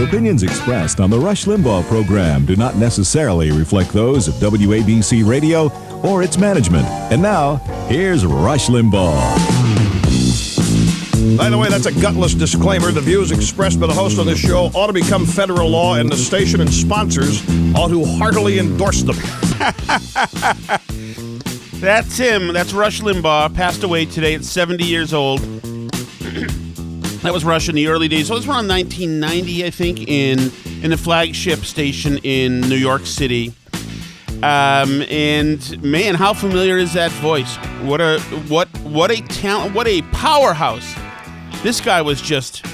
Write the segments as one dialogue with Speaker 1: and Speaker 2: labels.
Speaker 1: The opinions expressed on the Rush Limbaugh program do not necessarily reflect those of WABC Radio or its management. And now, here's Rush Limbaugh.
Speaker 2: By the way, that's a gutless disclaimer. The views expressed by the host of this show ought to become federal law, and the station and sponsors ought to heartily endorse them.
Speaker 3: That's him. That's Rush Limbaugh. Passed away today at 70 years old. That was Rush in the early days. So it was around 1990, I think, in the flagship station in New York City. And man, how familiar is that voice? What a talent! What a powerhouse! This guy was just.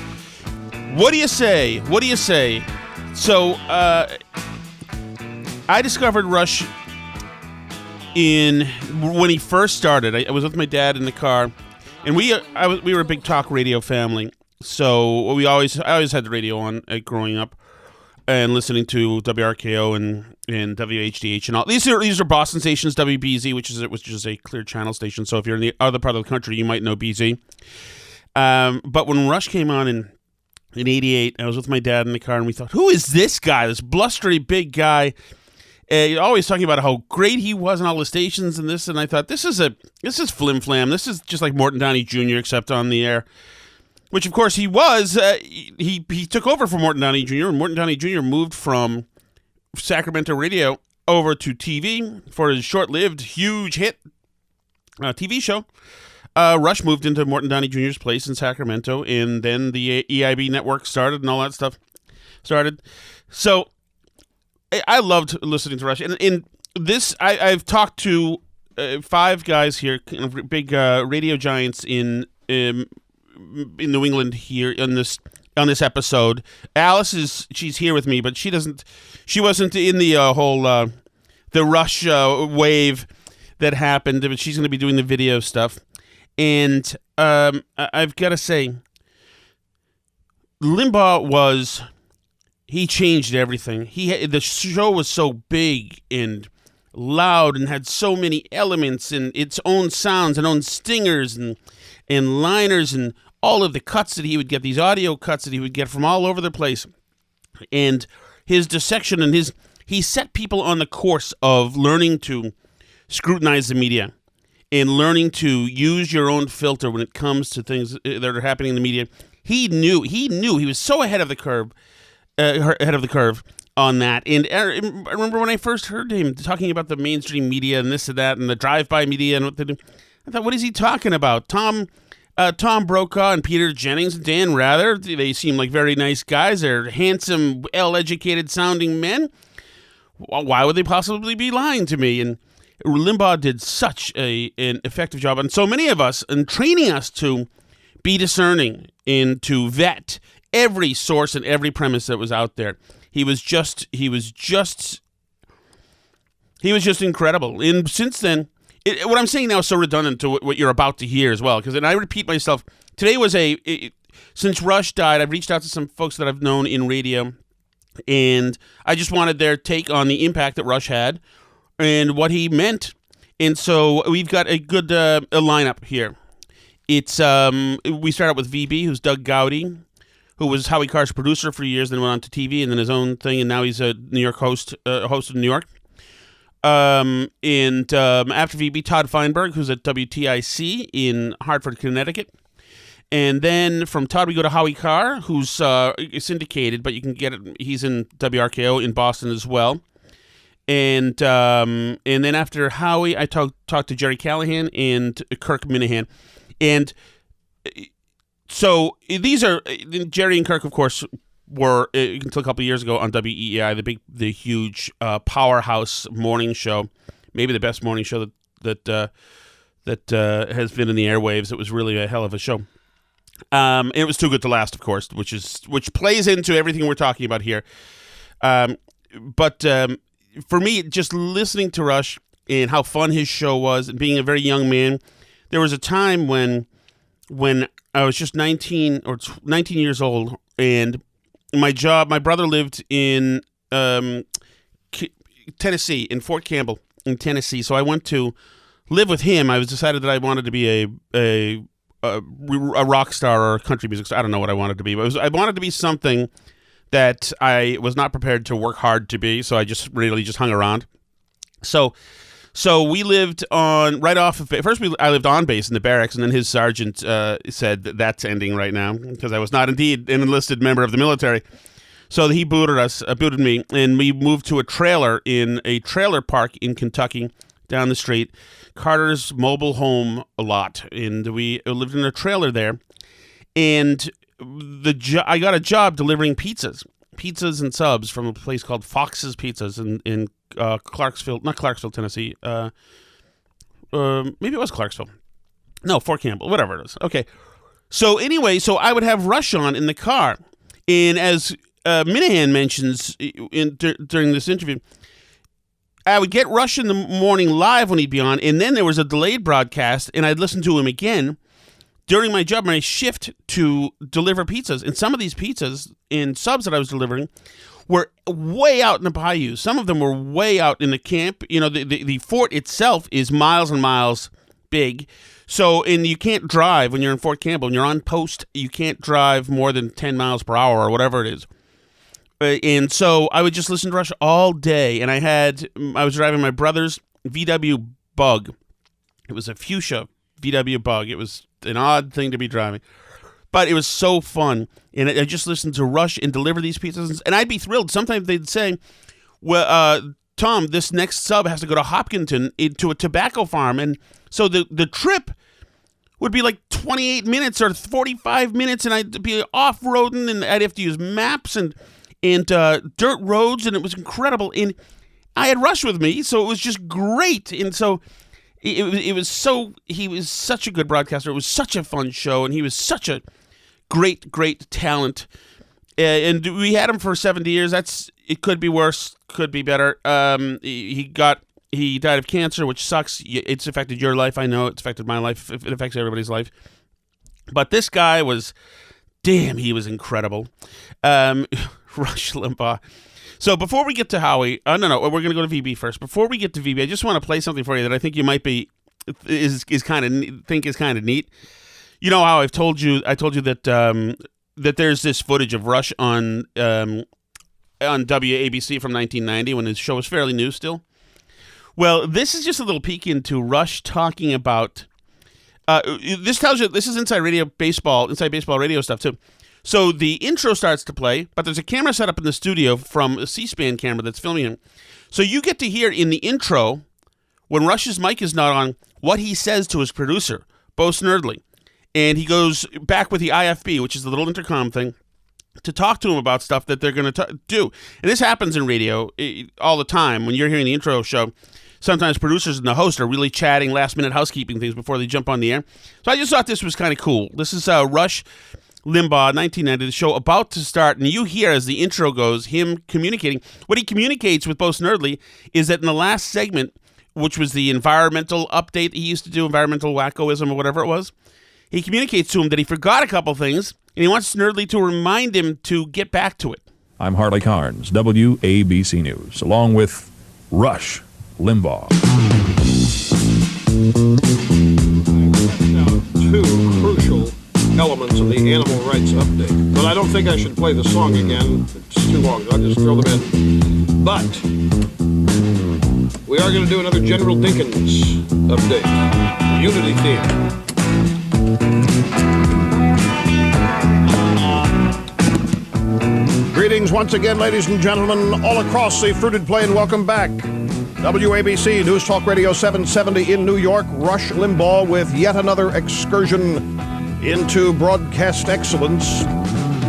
Speaker 3: What do you say? What do you say? So I discovered Rush when he first started. I was with my dad in the car, and we were a big talk radio family. So I always had the radio on growing up, and listening to WRKO and WHDH and all. These are Boston stations, WBZ, which is a clear channel station. So if you're in the other part of the country, you might know BZ. But when Rush came on in '88, I was with my dad in the car, and we thought, who is this guy? This blustery big guy. Always talking about how great he was on all the stations and this. And I thought, this is flim flam. This is just like Morton Downey Jr. except on the air. Which, of course, he was. He took over for Morton Downey Jr., and Morton Downey Jr. moved from Sacramento radio over to TV for his short-lived, huge hit TV show. Rush moved into Morton Downey Jr.'s place in Sacramento, and then the EIB network started and all that stuff started. So I loved listening to Rush. And in this, I've talked to 5 guys here, big radio giants in New England here on this episode. Alice she's here with me, but she wasn't in the whole the Rush wave that happened, but she's going to be doing the video stuff. And I've got to say, Limbaugh he changed everything. The show was so big and loud and had so many elements and its own sounds and own stingers and liners and all of the cuts that he would get, these audio cuts that he would get from all over the place. And his dissection and he set people on the course of learning to scrutinize the media and learning to use your own filter when it comes to things that are happening in the media. He knew he was so ahead of the curve on that. And I remember when I first heard him talking about the mainstream media and this and that and the drive-by media and what they do. I thought, what is he talking about? Tom Brokaw and Peter Jennings and Dan Rather, they seem like very nice guys. They're handsome, well-educated sounding men. Why would they possibly be lying to me? And Limbaugh did such an effective job on so many of us in training us to be discerning and to vet every source and every premise that was out there. He was just incredible. And since then, what I'm saying now is so redundant to what you're about to hear as well, because I repeat myself. Today was since Rush died, I've reached out to some folks that I've known in radio, and I just wanted their take on the impact that Rush had and what he meant. And so we've got a good a lineup here. It's we start out with VB, who's Doug Gowdy, who was Howie Carr's producer for years, then went on to TV and then his own thing, and now he's a New York host in New York. And after VB, Todd Feinburg, who's at WTIC in Hartford, Connecticut. And then from Todd, we go to Howie Carr, who's syndicated, but you can get it. He's in WRKO in Boston as well. And then after Howie, I talked to Gerry Callahan and Kirk Minihane. And so these are Gerry and Kirk, of course, were until a couple of years ago on WEEI, the huge powerhouse morning show, maybe the best morning show that has been in the airwaves. It was really a hell of a show. It was too good to last, of course, which plays into everything we're talking about here. But for me, just listening to Rush and how fun his show was, and being a very young man, there was a time when I was just 19 years old, and my brother lived in Tennessee, in Fort Campbell, in Tennessee. So I went to live with him. I was decided that I wanted to be a rock star or country music. I don't know what I wanted to be, but I wanted to be something that I was not prepared to work hard to be, so I just really just hung around. So we lived on right off of first. I lived on base in the barracks, and then his sergeant said that's ending right now because I was not indeed an enlisted member of the military. So he booted me, and we moved to a trailer in a trailer park in Kentucky down the street, Carter's mobile home lot, and we lived in a trailer there. And I got a job delivering pizzas and subs from a place called Fox's Pizzas in Clarksville, not Clarksville, Tennessee. Maybe it was Clarksville. No, Fort Campbell, whatever it is. Okay. So anyway, I would have Rush on in the car, and as Minihane mentions during this interview, I would get Rush in the morning live when he'd be on, and then there was a delayed broadcast, and I'd listen to him again during my job, my shift to deliver pizzas. And some of these pizzas and subs that I was delivering were way out in the bayou. Some of them were way out in the camp. You know, the fort itself is miles and miles big. So, and you can't drive when you're in Fort Campbell. When you're on post, you can't drive more than 10 miles per hour or whatever it is. And so I would just listen to Rush all day. And I was driving my brother's VW Bug. It was a fuchsia VW Bug. It was an odd thing to be driving, but it was so fun. And I just listened to Rush and deliver these pizzas, and I'd be thrilled. Sometimes they'd say, well, Tom, this next sub has to go to Hopkinton to a tobacco farm. And so the trip would be like 28 minutes or 45 minutes, and I'd be off-roading, and I'd have to use maps and dirt roads, and it was incredible. And I had Rush with me, so it was just great. And so he was such a good broadcaster. It was such a fun show, and he was such a great talent. And we had him for 70 years. It could be worse, could be better. He died of cancer, which sucks. It's affected your life. I know it's affected my life. It affects everybody's life. But this guy was, damn, he was incredible. Rush Limbaugh. So before we get to Howie, no, we're going to go to VB first. Before we get to VB, I just want to play something for you that I think you might is kind of neat. You know how I told you that that there's this footage of Rush on WABC from 1990 when his show was fairly new still. Well, this is just a little peek into Rush talking about. This tells you this is inside baseball radio stuff too. So the intro starts to play, but there's a camera set up in the studio from a C-SPAN camera that's filming him. So you get to hear in the intro, when Rush's mic is not on, what he says to his producer, Bo Snerdley. And he goes back with the IFB, which is the little intercom thing, to talk to him about stuff that they're going to do. And this happens in radio all the time. When you're hearing the intro show, sometimes producers and the host are really chatting last-minute housekeeping things before they jump on the air. So I just thought this was kind of cool. This is Rush Limbaugh, 1990, the show about to start, and you hear as the intro goes him communicating. What he communicates with Bo Snerdley is that in the last segment, which was the environmental update he used to do, environmental wackoism or whatever it was, he communicates to him that he forgot a couple things, and he wants Snerdley to remind him to get back to it.
Speaker 1: I'm Harley Carnes, WABC News, along with Rush Limbaugh.
Speaker 2: Two crucial elements of the animal rights update. But I don't think I should play the song again. It's too long. I'll just throw them in. But we are going to do another General Dinkins update. The Unity theme. Greetings once again, ladies and gentlemen, all across the fruited plain. Welcome back. WABC News Talk Radio 770 in New York. Rush Limbaugh with yet another excursion into broadcast excellence.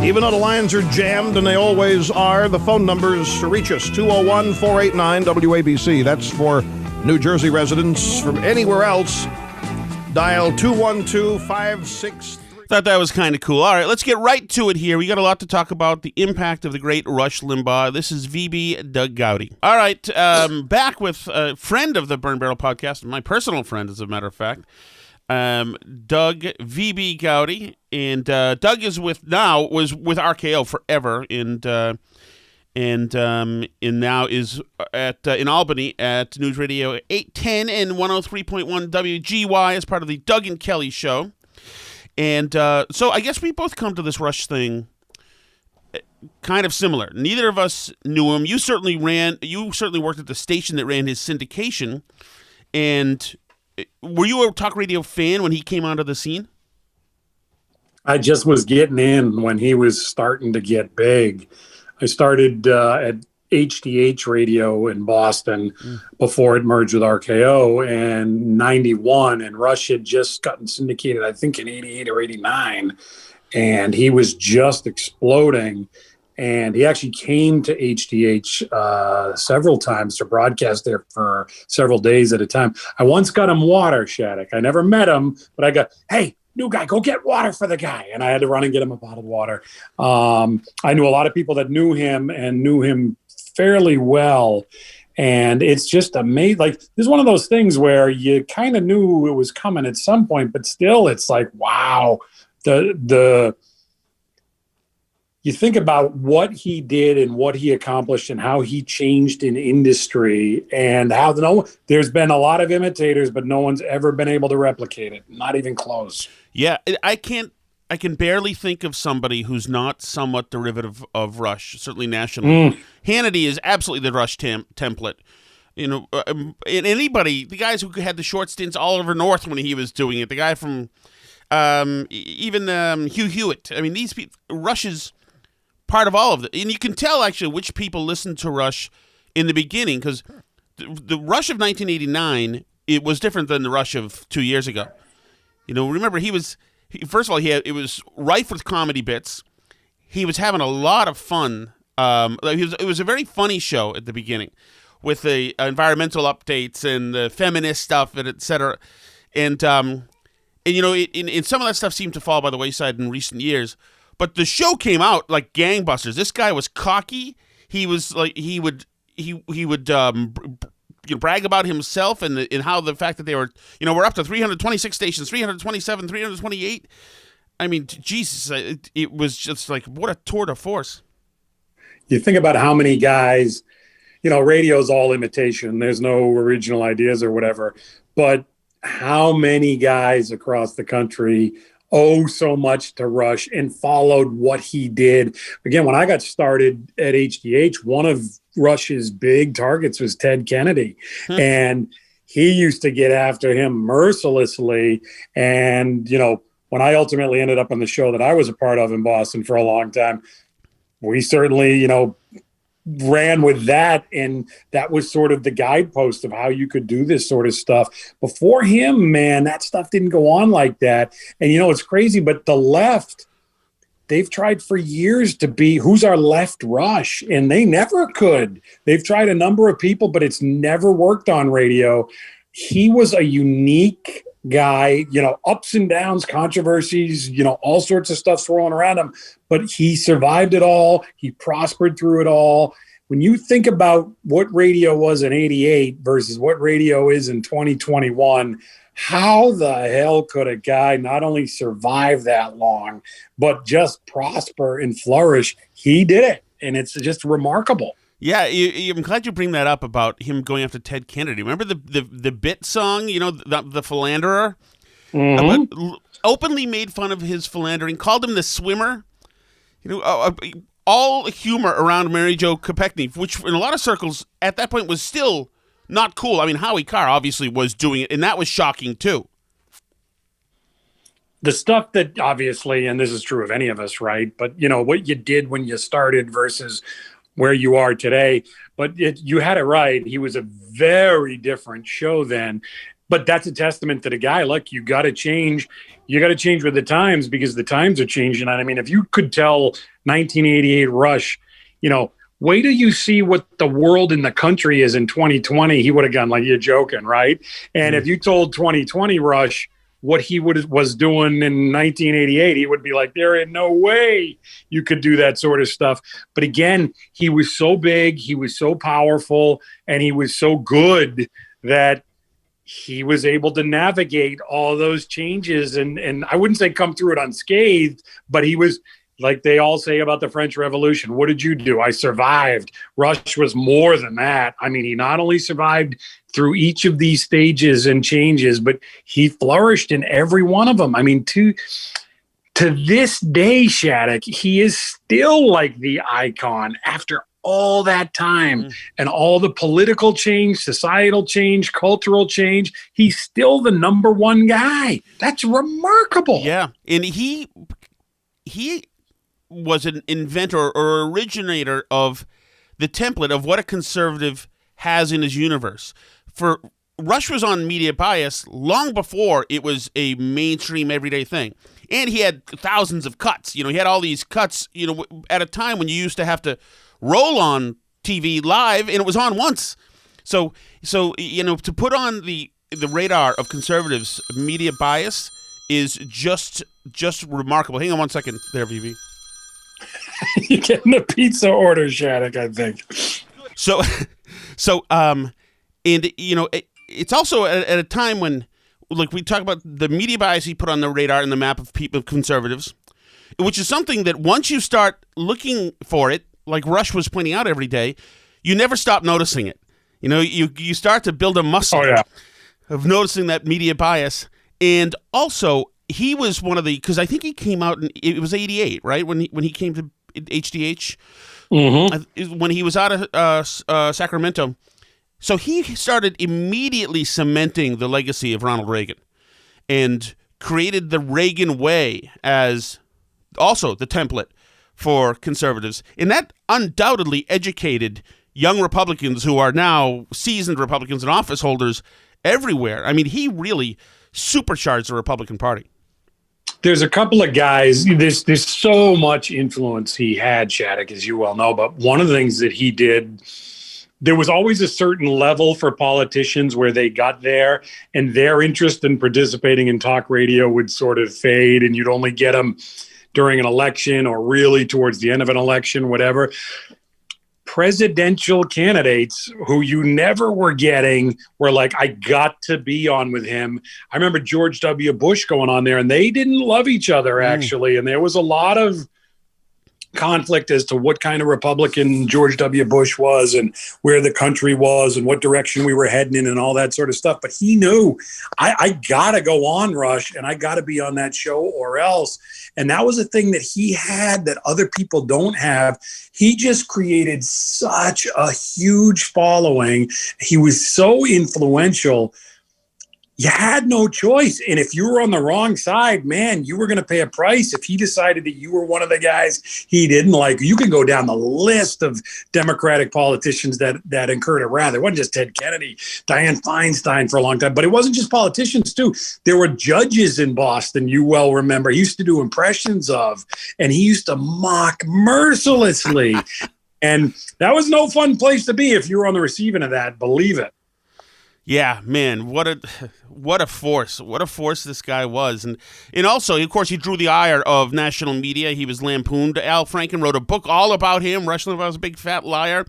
Speaker 2: Even though the lines are jammed, and they always are, the phone numbers to reach us, 201-489-WABC. That's for New Jersey residents. From anywhere else, dial 212-563.
Speaker 3: Thought that was kind of cool. All right, let's get right to it here. We got a lot to talk about, the impact of the great Rush Limbaugh. This is VB Doug Gowdy. All right, back with a friend of the Burn Barrel podcast, my personal friend, as a matter of fact, Doug VB Gowdy, and Doug was with RKO forever, and now is at in Albany at News Radio 810 and 103.1 WGY as part of the Doug and Kelly show. And so I guess we both come to this Rush thing kind of similar. Neither of us knew him. You certainly worked at the station that ran his syndication. And were you a talk radio fan when he came onto the scene?
Speaker 4: I just was getting in when he was starting to get big. I started at HDH radio in Boston before it merged with RKO in 91, and Rush had just gotten syndicated, I think, in 88 or 89, and he was just exploding. And he actually came to HDH several times to broadcast there for several days at a time. I once got him water, Shattuck. I never met him, but I got, hey, new guy, go get water for the guy. And I had to run and get him a bottle of water. I knew a lot of people that knew him and knew him fairly well. And it's just amazing. Like, this is one of those things where you kind of knew it was coming at some point, but still it's like, wow, you think about what he did and what he accomplished and how he changed an industry, and how there's been a lot of imitators, but no one's ever been able to replicate it. Not even close.
Speaker 3: Yeah, I can barely think of somebody who's not somewhat derivative of Rush, certainly nationally. Hannity is absolutely the Rush template. You know, and anybody, the guys who had the short stints, Oliver North when he was doing it, the guy from even Hugh Hewitt. I mean, these people, Rush is part of all of it. And you can tell, actually, which people listened to Rush in the beginning, because the Rush of 1989, it was different than the Rush of 2 years ago. You know, remember, first of all, it was rife with comedy bits. He was having a lot of fun. It was a very funny show at the beginning, with the environmental updates and the feminist stuff, and et cetera. And you know, in some of that stuff seemed to fall by the wayside in recent years. But the show came out like gangbusters. This guy was cocky. He was like, he would brag about himself and how the fact that they were, you know, we're up to 326 stations, 327, 328. I mean, Jesus, it was just like, what a tour de force.
Speaker 4: You think about how many guys, you know, radio's all imitation. There's no original ideas or whatever. But how many guys across the country owe so much to Rush and followed what he did. Again, when I got started at HDH, one of Rush's big targets was Ted Kennedy. And he used to get after him mercilessly. And, you know, when I ultimately ended up on the show that I was a part of in Boston for a long time, we certainly, you know, ran with that, and that was sort of the guidepost of how you could do this sort of stuff. Before him, man, that stuff didn't go on like that. And you know, it's crazy, but the left, they've tried for years to be who's our left Rush, and they never could. They've tried a number of people, but it's never worked on radio. He was a unique guy, you know, ups and downs, controversies, you know, all sorts of stuff swirling around him, but he survived it all. He prospered through it all. When you think about what radio was in 88 versus what radio is in 2021, how the hell could a guy not only survive that long, but just prosper and flourish? He did it, and it's just remarkable.
Speaker 3: Yeah, I'm glad you bring that up about him going after Ted Kennedy. Remember the bit song, you know, the philanderer? Openly made fun of his philandering, called him the swimmer. You know, all humor around Mary Jo Kopechne, which in a lot of circles at that point was still not cool. I mean, Howie Carr obviously was doing it, and that was shocking too.
Speaker 4: The stuff that obviously, and this is true of any of us, right? But, you know, what you did when you started versus where you are today, but you had it right. He was a very different show then, but that's a testament to the guy. Look, you got to change. You got to change with the times, because the times are changing. And I mean, if you could tell 1988 Rush, you know, wait till you see what the world and the country is in 2020, he would have gone like, you're joking, right? And if you told 2020 Rush what he was doing in 1988, he would be like, there ain't no way you could do that sort of stuff. But again, he was so big, he was so powerful, and he was so good that he was able to navigate all those changes. And I wouldn't say come through it unscathed, but he was, like they all say about the French Revolution, what did you do? I survived. Rush was more than that. I mean, he not only survived through each of these stages and changes, but he flourished in every one of them. I mean, to to this day, Shattuck, he is still like the icon after all that time and all the political change, societal change, cultural change. He's still the number one guy. That's remarkable.
Speaker 3: Yeah. And he was an inventor or originator of the template of what a conservative has in his universe. For Rush was on media bias long before it was a mainstream everyday thing. And he had thousands of cuts. He had all these cuts, at a time when you used to have to roll on TV live, and it was on once. So to put on the radar of conservatives media bias is just remarkable. Hang on one second there, VV.
Speaker 4: You're getting a pizza order, Shattuck, I think.
Speaker 3: It's also at a time when, like, we talk about the media bias he put on the radar and the map of people, conservatives, which is something that once you start looking for it, like Rush was pointing out every day, you never stop noticing it. You start to build a muscle of noticing that media bias. And also, he was one of the, because I think he came out it was 88, right? When he came to HDH, when he was out of Sacramento. So he started immediately cementing the legacy of Ronald Reagan and created the Reagan way as also the template for conservatives. And that undoubtedly educated young Republicans who are now seasoned Republicans and office holders everywhere. I mean, he really supercharged the Republican Party.
Speaker 4: There's a couple of guys, there's so much influence he had, Shattuck, as you well know, but one of the things that he did, there was always a certain level for politicians where they got there and their interest in participating in talk radio would sort of fade, and you'd only get them during an election or really towards the end of an election, whatever. Presidential candidates who you never were getting were like, I got to be on with him. I remember George W. Bush going on there, and they didn't love each other, actually. And there was a lot of conflict as to what kind of Republican George W. Bush was and where the country was and what direction we were heading in and all that sort of stuff. But he knew, I got to go on, Rush, and I got to be on that show or else. And that was a thing that he had that other people don't have. He just created such a huge following. He was so influential. You had no choice. And if you were on the wrong side, man, you were going to pay a price. If he decided that you were one of the guys he didn't like, you can go down the list of Democratic politicians that incurred a wrath. It wasn't just Ted Kennedy, Dianne Feinstein for a long time, but it wasn't just politicians too. There were judges in Boston, you well remember, he used to do impressions of, and he used to mock mercilessly. And that was no fun place to be if you were on the receiving of that, believe it.
Speaker 3: Yeah, man, what a force this guy was. And also, of course, he drew the ire of national media. He was lampooned. Al Franken wrote a book all about him. Rush Limbaugh was a big fat liar.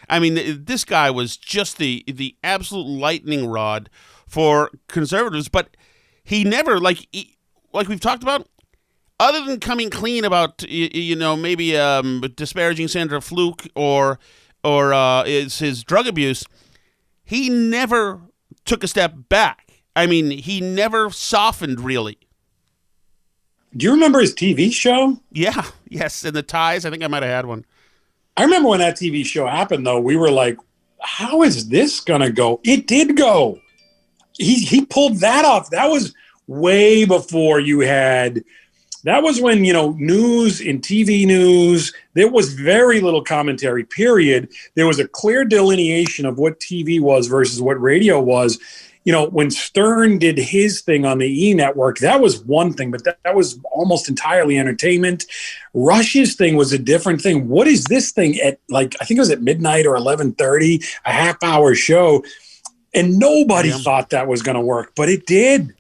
Speaker 3: I mean, this guy was just the absolute lightning rod for conservatives. But he never, like we've talked about, other than coming clean about, maybe disparaging Sandra Fluke or his drug abuse, he never took a step back. I mean, he never softened, really.
Speaker 4: Do you remember his TV show?
Speaker 3: Yeah, yes, and the ties. I think I might have had one.
Speaker 4: I remember when that TV show happened, though, we were like, how is this going to go? It did go. He pulled that off. That was way before you had... That was when, news and TV news, there was very little commentary, period. There was a clear delineation of what TV was versus what radio was. When Stern did his thing on the E! Network, that was one thing, but that was almost entirely entertainment. Rush's thing was a different thing. What is this thing at, I think it was at midnight or 11:30, a half-hour show, and nobody thought that was going to work, but it did.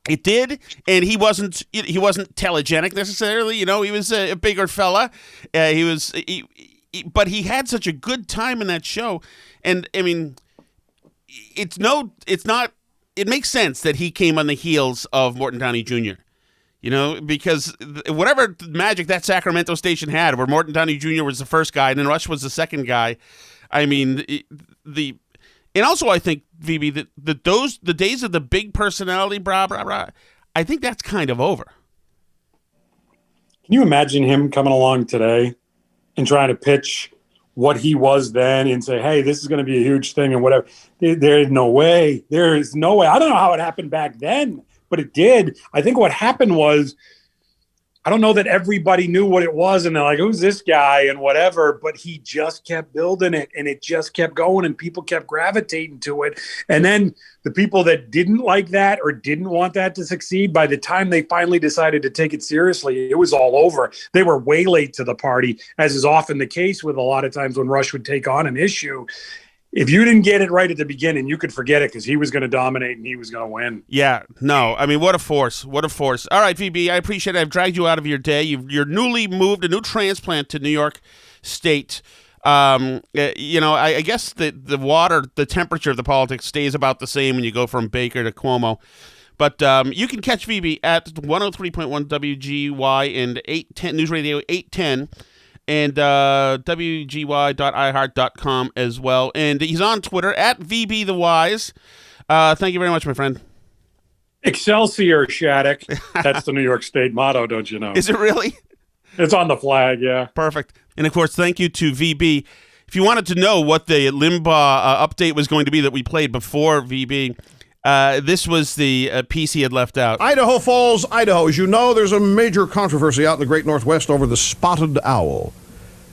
Speaker 3: It did, and he wasn't telegenic necessarily. He was a bigger fella. But he had such a good time in that show, and I mean, it's not. It makes sense that he came on the heels of Morton Downey Jr. Because whatever magic that Sacramento station had, where Morton Downey Jr. was the first guy and then Rush was the second guy. I mean, and also, I think, Phoebe, that the days of the big personality, I think that's kind of over.
Speaker 4: Can you imagine him coming along today and trying to pitch what he was then and say, hey, this is going to be a huge thing and whatever? There is no way. There is no way. I don't know how it happened back then, but it did. I think what happened was, I don't know that everybody knew what it was, and they're like, who's this guy and whatever, but he just kept building it, and it just kept going, and people kept gravitating to it. And then the people that didn't like that or didn't want that to succeed, by the time they finally decided to take it seriously, it was all over. They were way late to the party, as is often the case with a lot of times when Rush would take on an issue. If you didn't get it right at the beginning, you could forget it, because he was going to dominate and he was going to win.
Speaker 3: Yeah, no, I mean, what a force. What a force. All right, VB, I appreciate it. I've dragged you out of your day. You're newly moved, a new transplant to New York State. I guess the temperature of the politics stays about the same when you go from Baker to Cuomo. But you can catch VB at 103.1 WGY and 810 News Radio 810. And WGY.iHeart.com as well. And he's on Twitter at VBTheWise. Thank you very much, my friend.
Speaker 4: Excelsior, Shattuck. That's the New York State motto, don't you know?
Speaker 3: Is it really?
Speaker 4: It's on the flag, yeah.
Speaker 3: Perfect. And, of course, thank you to VB. If you wanted to know what the Limbaugh update was going to be that we played before VB, this was the piece he had left out.
Speaker 2: Idaho Falls, Idaho. As you know, there's a major controversy out in the great Northwest over the spotted owl.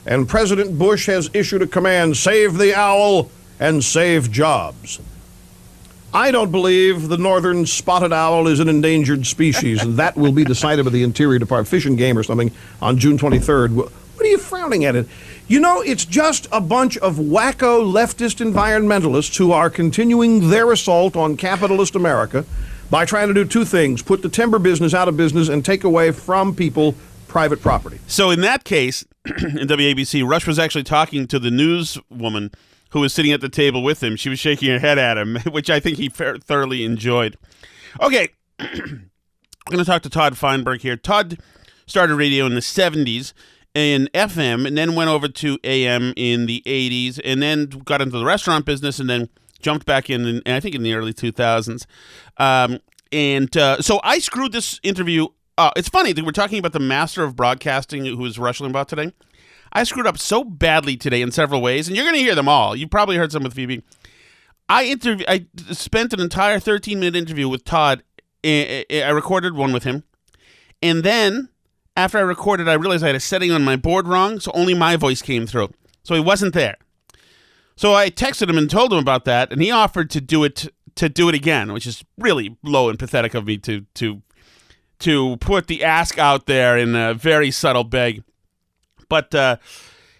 Speaker 2: And President Bush has issued a command, save the owl and save jobs. I don't believe the northern spotted owl is an endangered species, and that will be decided by the Interior Department, Fish and Game or something, on June 23rd. What are you frowning at it? You know, it's just a bunch of wacko leftist environmentalists who are continuing their assault on capitalist America by trying to do two things: put the timber business out of business and take away from people private property.
Speaker 3: So in that case, in WABC, Rush was actually talking to the newswoman who was sitting at the table with him. She was shaking her head at him, which I think he thoroughly enjoyed. Okay, I'm going to talk to Todd Feinburg here. Todd started radio in the 70s in FM, and then went over to AM in the 80s, and then got into the restaurant business, and then jumped back in I think in the early 2000s. So I screwed this interview. It's funny that we're talking about the master of broadcasting, who is Rush Limbaugh today. I screwed up so badly today in several ways, and you're going to hear them all. You probably heard some with Phoebe. I spent an entire 13-minute interview with Todd. I recorded one with him, and then after I recorded, I realized I had a setting on my board wrong, so only my voice came through. So he wasn't there. So I texted him and told him about that, and he offered to do it again, which is really low and pathetic of me to put the ask out there in a very subtle beg. But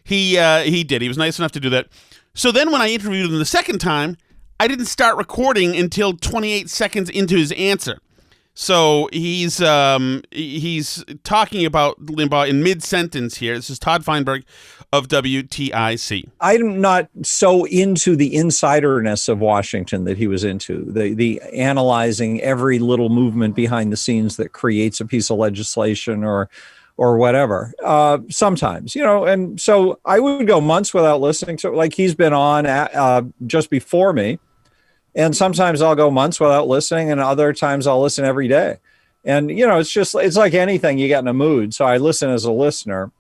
Speaker 3: he did. He was nice enough to do that. So then when I interviewed him the second time, I didn't start recording until 28 seconds into his answer. So he's talking about Limbaugh in mid-sentence here. This is Todd Feinberg of WTIC.
Speaker 5: I'm not so into the insiderness of Washington that he was into, the analyzing every little movement behind the scenes that creates a piece of legislation or whatever. Sometimes, and so I would go months without listening to, like he's been on just before me. And sometimes I'll go months without listening, and other times I'll listen every day. And, it's like anything, you get in a mood. So I listen as a listener,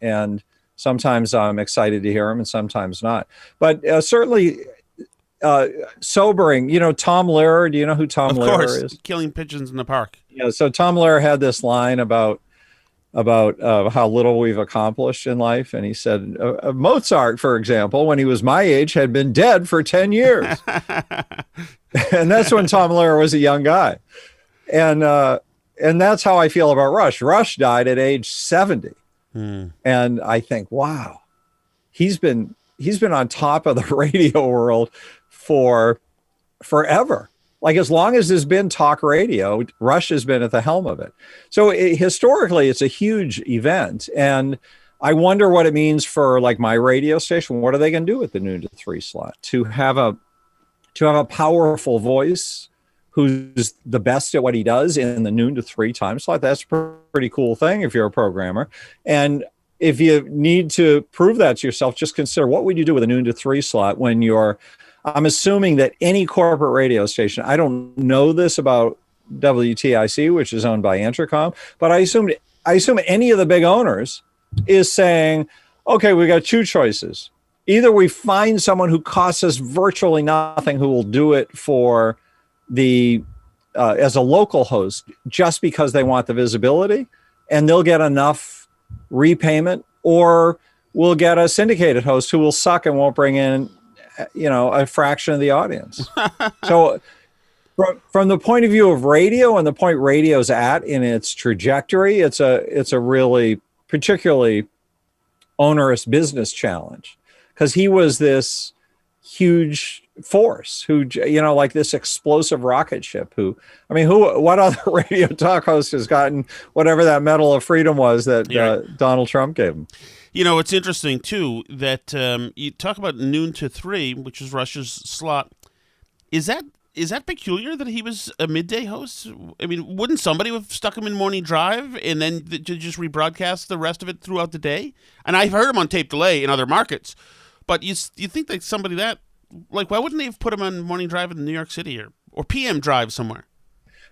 Speaker 5: and sometimes I'm excited to hear him and sometimes not. But certainly sobering, Tom Lehrer, do you know who Tom Lehrer is?
Speaker 3: Killing pigeons in the park.
Speaker 5: Yeah, so Tom Lehrer had this line about how little we've accomplished in life. And he said, Mozart, for example, when he was my age, had been dead for 10 years. And that's when Tom Lehrer was a young guy. And that's how I feel about Rush. Rush died at age 70. And I think, wow, he's been on top of the radio world for forever. Like, as long as there's been talk radio, Rush has been at the helm of it. So historically, it's a huge event. And I wonder what it means for, like, my radio station. What are they going to do with the noon to 3 slot? To have a powerful voice who's the best at what he does in the noon to 3 time slot. That's a pretty cool thing if you're a programmer. And if you need to prove that to yourself, just consider, what would you do with a noon to 3 slot when I'm assuming that any corporate radio station, I don't know this about WTIC, which is owned by Entercom, but I assumed I assume any of the big owners is saying, okay, we got two choices. Either we find someone who costs us virtually nothing who will do it for the as a local host just because they want the visibility, and they'll get enough repayment, or we'll get a syndicated host who will suck and won't bring in, a fraction of the audience. So from the point of view of radio and the point radio's at in its trajectory, it's a really particularly onerous business challenge, because he was this huge force who, like this explosive rocket ship what other radio talk host has gotten whatever that Medal of Freedom was that Donald Trump gave him?
Speaker 3: It's interesting, too, that you talk about noon to 3, which is Rush's slot. Is that peculiar that he was a midday host? I mean, wouldn't somebody have stuck him in morning drive and then to just rebroadcast the rest of it throughout the day? And I've heard him on tape delay in other markets, but you think that somebody that, why wouldn't they have put him on morning drive in New York City or PM drive somewhere?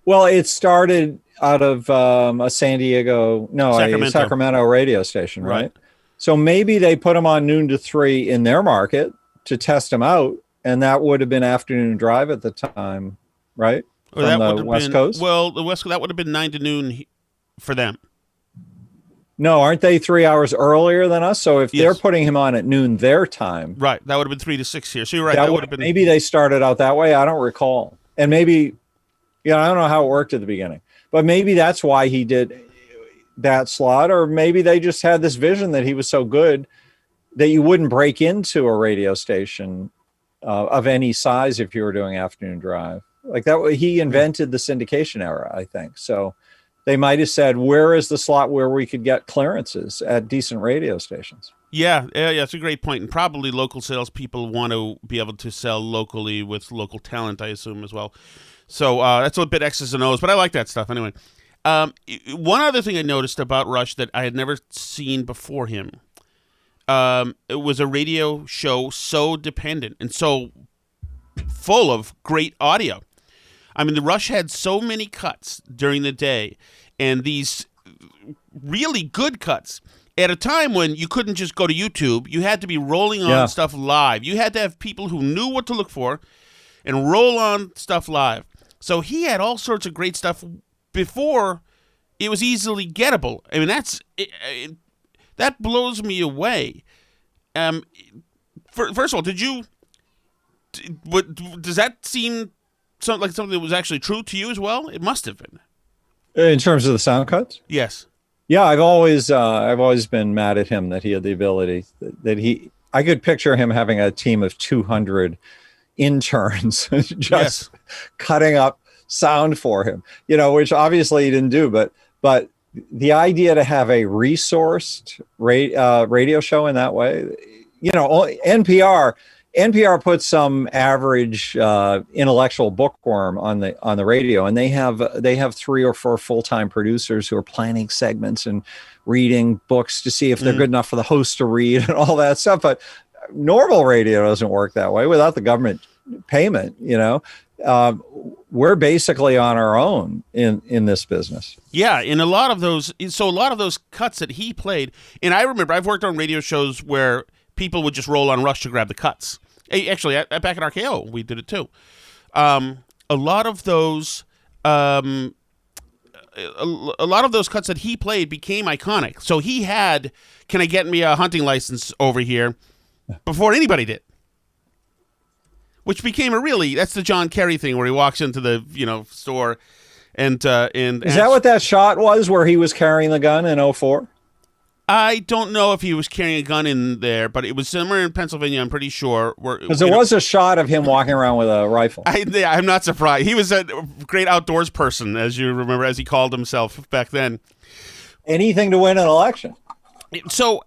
Speaker 5: Well, it started out of a Sacramento radio station, right? So maybe they put him on noon to 3 in their market to test him out, and that would have been afternoon drive at the time, right? From the West Coast?
Speaker 3: Well, that would have been 9 to noon for them.
Speaker 5: No, aren't they 3 hours earlier than us? So if they're putting him on at noon their time.
Speaker 3: Right, that would have been 3 to 6 here. So you're right. That would have been.
Speaker 5: Maybe they started out that way. I don't recall. And maybe, I don't know how it worked at the beginning. But maybe that's why he did that slot, or maybe they just had this vision that he was so good that you wouldn't break into a radio station of any size if you were doing afternoon drive. Like that, he invented the syndication era, I think. So they might have said, where is the slot where we could get clearances at decent radio stations?
Speaker 3: Yeah, it's a great point. And probably local salespeople want to be able to sell locally with local talent, I assume, as well. So that's a bit X's and O's, but I like that stuff anyway. One other thing I noticed about Rush that I had never seen before him, it was a radio show so dependent and so full of great audio. I mean, the Rush had so many cuts during the day, and these really good cuts at a time when you couldn't just go to YouTube. You had to be rolling on stuff live. You had to have people who knew what to look for and roll on stuff live. So he had all sorts of great stuff before it was easily gettable. I mean, that blows me away. First of all, does that seem like something that was actually true to you as well? It must have been.
Speaker 5: In terms of the sound cuts?
Speaker 3: Yes.
Speaker 5: Yeah, I've always been mad at him that he had the ability I could picture him having a team of 200 interns just cutting up sound for him, which obviously he didn't do, but the idea to have a resourced radio show in that way, NPR puts some average intellectual bookworm on the radio, and they have 3 or 4 full-time producers who are planning segments and reading books to see if they're good enough for the host to read and all that stuff. But normal radio doesn't work that way without the government payment. We're basically on our own in this business.
Speaker 3: Yeah, in a lot of those cuts that he played, and I remember I've worked on radio shows where people would just roll on Rush to grab the cuts. Actually, back at RKO, we did it too. A lot of those cuts that he played became iconic. So he had, "Can I get me a hunting license over here?" before anybody did. Which became that's the John Kerry thing where he walks into the store and is
Speaker 5: that what that shot was where he was carrying the gun in 2004?
Speaker 3: I don't know if he was carrying a gun in there, but it was somewhere in Pennsylvania, I'm pretty sure.
Speaker 5: Because there was a shot of him walking around with a rifle.
Speaker 3: I'm not surprised. He was a great outdoors person, as you remember, as he called himself back then.
Speaker 5: Anything to win an election.
Speaker 3: So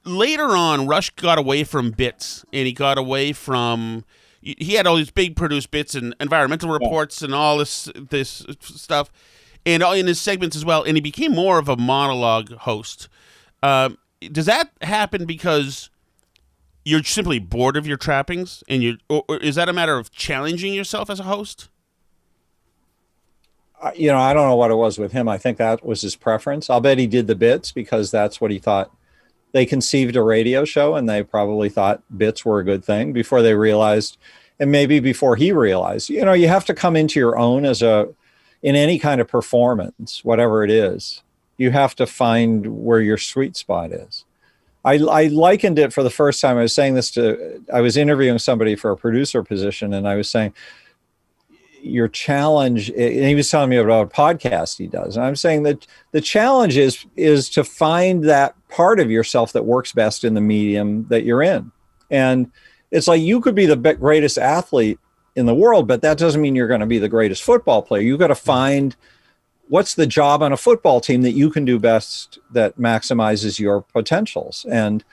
Speaker 3: later on, Rush got away from bits, and he got away from... He had all these big produced bits and environmental reports and all this stuff, and in his segments as well, and he became more of a monologue host. Does that happen because you're simply bored of your trappings, or is that a matter of challenging yourself as a host?
Speaker 5: I don't know what it was with him. I think that was his preference. I'll bet he did the bits because that's what he thought. They conceived a radio show and they probably thought bits were a good thing before they realized, and maybe before he realized, you have to come into your own in any kind of performance, whatever it is. You have to find where your sweet spot is. I likened it for the first time. I was interviewing somebody for a producer position, and I was saying, your challenge, and he was telling me about a podcast he does, and I'm saying that the challenge is to find that part of yourself that works best in the medium that you're in. And it's like, you could be the greatest athlete in the world, but that doesn't mean you're going to be the greatest football player. You've got to find what's the job on a football team that you can do best that maximizes your potentials. And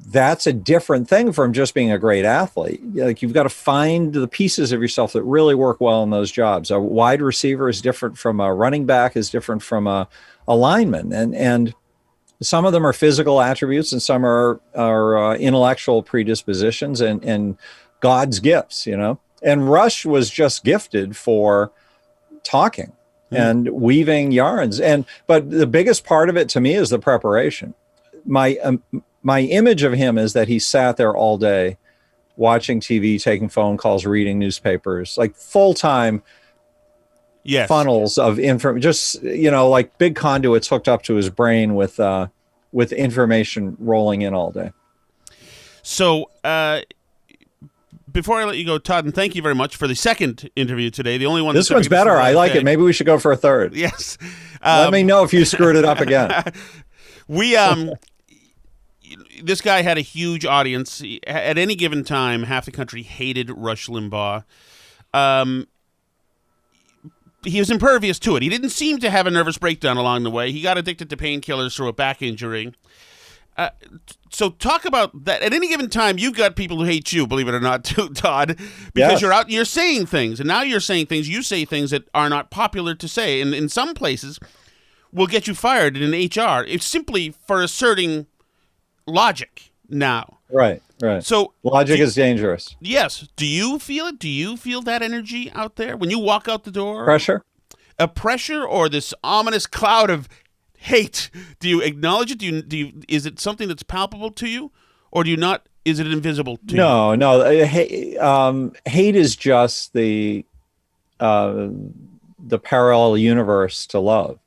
Speaker 5: that's a different thing from just being a great athlete. Like, you've got to find the pieces of yourself that really work well in those jobs. A wide receiver is different from a running back, is different from a lineman. And some of them are physical attributes and some are intellectual predispositions and God's gifts, And Rush was just gifted for talking and weaving yarns. But the biggest part of it to me is the preparation. My image of him is that he sat there all day watching TV, taking phone calls, reading newspapers, like full-time funnels of information, just, like big conduits hooked up to his brain with information rolling in all day.
Speaker 3: So before I let you go, Todd, and thank you very much for the second interview today, the only one.
Speaker 5: This one's better. I like it. Maybe we should go for a third.
Speaker 3: Yes.
Speaker 5: Let me know if you screwed it up again.
Speaker 3: This guy had a huge audience. At any given time, half the country hated Rush Limbaugh. He was impervious to it. He didn't seem to have a nervous breakdown along the way. He got addicted to painkillers through a back injury. So talk about that. At any given time, you've got people who hate you, believe it or not, too, Todd, because you're saying things, and now you're saying things. You say things that are not popular to say, and in some places will get you fired in HR. It's simply for asserting logic now.
Speaker 5: Right.
Speaker 3: So
Speaker 5: logic is dangerous.
Speaker 3: Yes. Do you feel it? Do you feel that energy out there when you walk out the door?
Speaker 5: Pressure?
Speaker 3: A pressure or this ominous cloud of hate? Do you acknowledge it? Do you is it something that's palpable to you, or do you not? Is it invisible to you?
Speaker 5: No. Hate is just the parallel universe to love.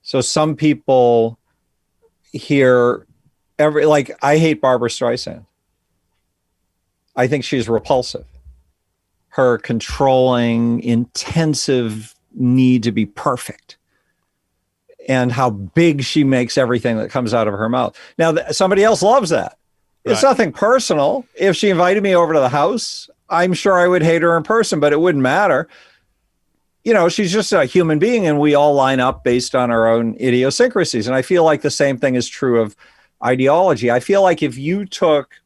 Speaker 5: So some people hear I hate Barbra Streisand. I think she's repulsive. Her controlling, intensive need to be perfect, and how big she makes everything that comes out of her mouth. Now, somebody else loves that. It's nothing personal. If she invited me over to the house, I'm sure I would hate her in person, but it wouldn't matter. She's just a human being, and we all line up based on our own idiosyncrasies. And I feel like the same thing is true of ideology. I feel like if you took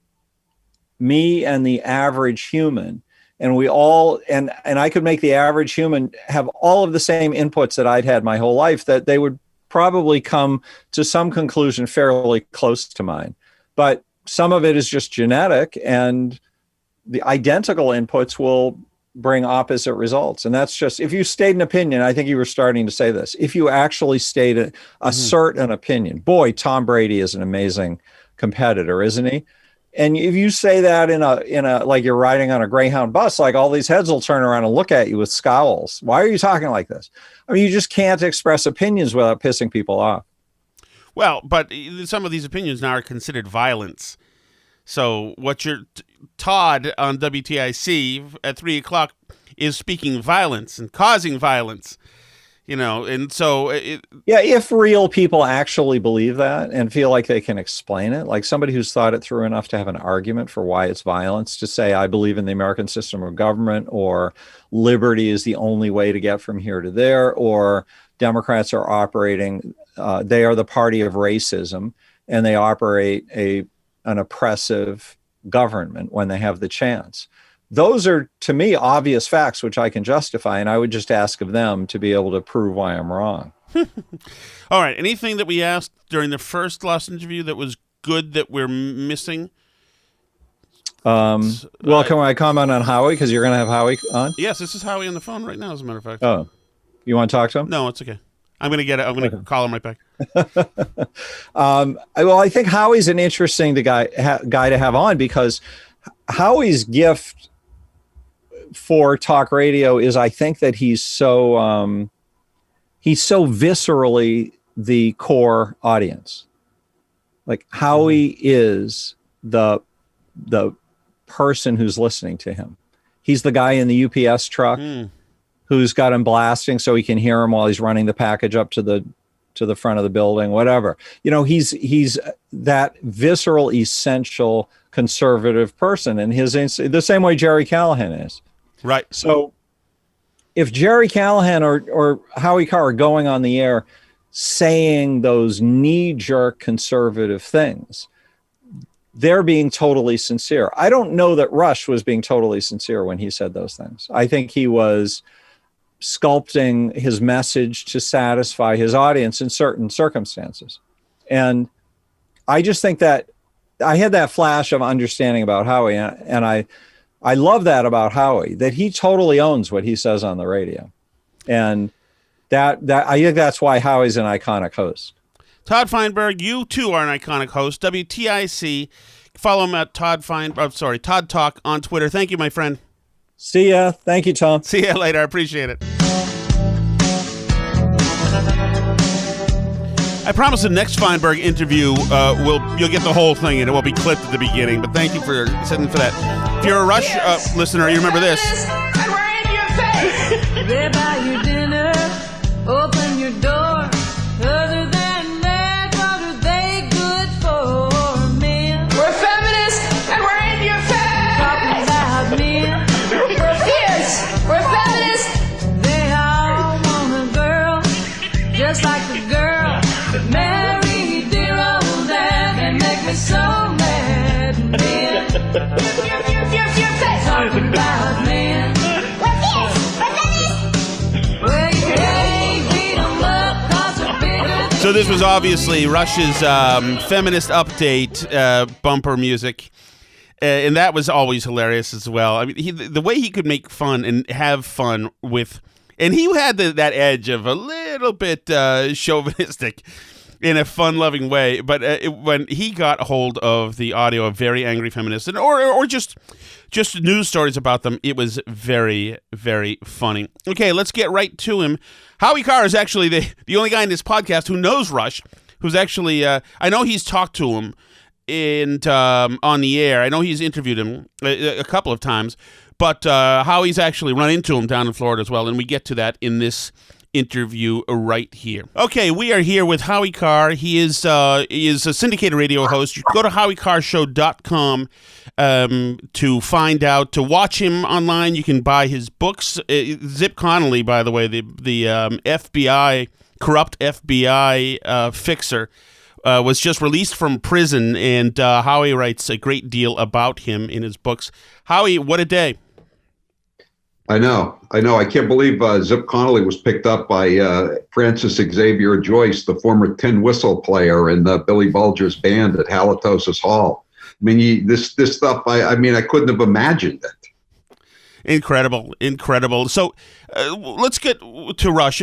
Speaker 5: me and the average human, and we all, and I could make the average human have all of the same inputs that I'd had my whole life, that they would probably come to some conclusion fairly close to mine. But some of it is just genetic, and the identical inputs will bring opposite results. And that's just, if you state an opinion, I think you were starting to say this, if you actually assert an opinion, boy, Tom Brady is an amazing competitor, isn't he? And if you say that in a like you're riding on a Greyhound bus, like all these heads will turn around and look at you with scowls. Why are you talking like this? I mean, you just can't express opinions without pissing people off.
Speaker 3: Well, but some of these opinions now are considered violence. So what Todd on WTIC at 3:00 is speaking violence and causing violence, and so
Speaker 5: if real people actually believe that and feel like they can explain it, like somebody who's thought it through enough to have an argument for why it's violence, to say, I believe in the American system of government, or liberty is the only way to get from here to there, or Democrats are operating, they are the party of racism, and they operate an oppressive government when they have the chance. Those are, to me, obvious facts which I can justify, and I would just ask of them to be able to prove why I'm wrong.
Speaker 3: All right. Anything that we asked during the last interview that was good that we're missing?
Speaker 5: Can I comment on Howie? Because you're going to have Howie on?
Speaker 3: Yes, this is Howie on the phone right now, as a matter of fact.
Speaker 5: Oh. You want to talk to him?
Speaker 3: No, it's okay. I'm going to get it. I'm going to call him right back.
Speaker 5: Well, I think Howie's an interesting guy to have on, because Howie's gift for talk radio is, I think, that he's so viscerally the core audience. Like, Howie is the person who's listening to him. He's the guy in the UPS truck who's got him blasting so he can hear him while he's running the package up to the front of the building, whatever. You know, he's that visceral, essential conservative person, and the same way Gerry Callahan is.
Speaker 3: Right.
Speaker 5: So if Gerry Callahan or Howie Carr are going on the air saying those knee-jerk conservative things, they're being totally sincere. I don't know that Rush was being totally sincere when he said those things. I think he was sculpting his message to satisfy his audience in certain circumstances. And I just think that I had that flash of understanding about Howie, and I love that about Howie, that he totally owns what he says on the radio. And that I think that's why Howie's an iconic host.
Speaker 3: Todd Feinburg, you too are an iconic host. WTIC. Follow him at Todd Talk on Twitter. Thank you, my friend.
Speaker 5: See ya. Thank you, Tom.
Speaker 3: See you later. I appreciate it. I promise the next Feinberg interview you'll get the whole thing, and it will be clipped at the beginning. But thank you for sitting for that. If you're a Rush listener, you remember this.
Speaker 6: And we're in your face. They buy you dinner, open your door. Other than that, what are they good for, men? We're feminists, and we're in your face. Talking about men. We're fierce. We're feminists. They all want a girl, just like the girl that married dear old dad, and make me so mad, men. Talking about men. We're fierce. We're feminists. Well, you can't beat 'em up 'cause they're bigger.
Speaker 3: So this was obviously Rush's feminist update bumper music. And that was always hilarious as well. I mean, the way he could make fun and have fun with, and he had that edge of a little bit chauvinistic in a fun-loving way. But when he got a hold of the audio of very angry feminists, and or just news stories about them, it was very, very funny. Okay, let's get right to him. Howie Carr is actually the only guy in this podcast who knows Rush, who's actually I know he's talked to him on the air. I know he's interviewed him a couple of times, but Howie's actually run into him down in Florida as well, and we get to that in this interview right here. Okay, we are here with Howie Carr. He is a syndicated radio host. You can go to HowieCarrshow.com to watch him online. You can buy his books. Zip Connolly, by the way, the FBI, corrupt FBI fixer, was just released from prison, and Howie writes a great deal about him in his books. Howie, what a day.
Speaker 7: I know. I can't believe Zip Connolly was picked up by Francis Xavier Joyce, the former tin whistle player in Billy Bulger's band at Halitosis Hall. I mean, this stuff, I couldn't have imagined it.
Speaker 3: Incredible. So let's get to Rush.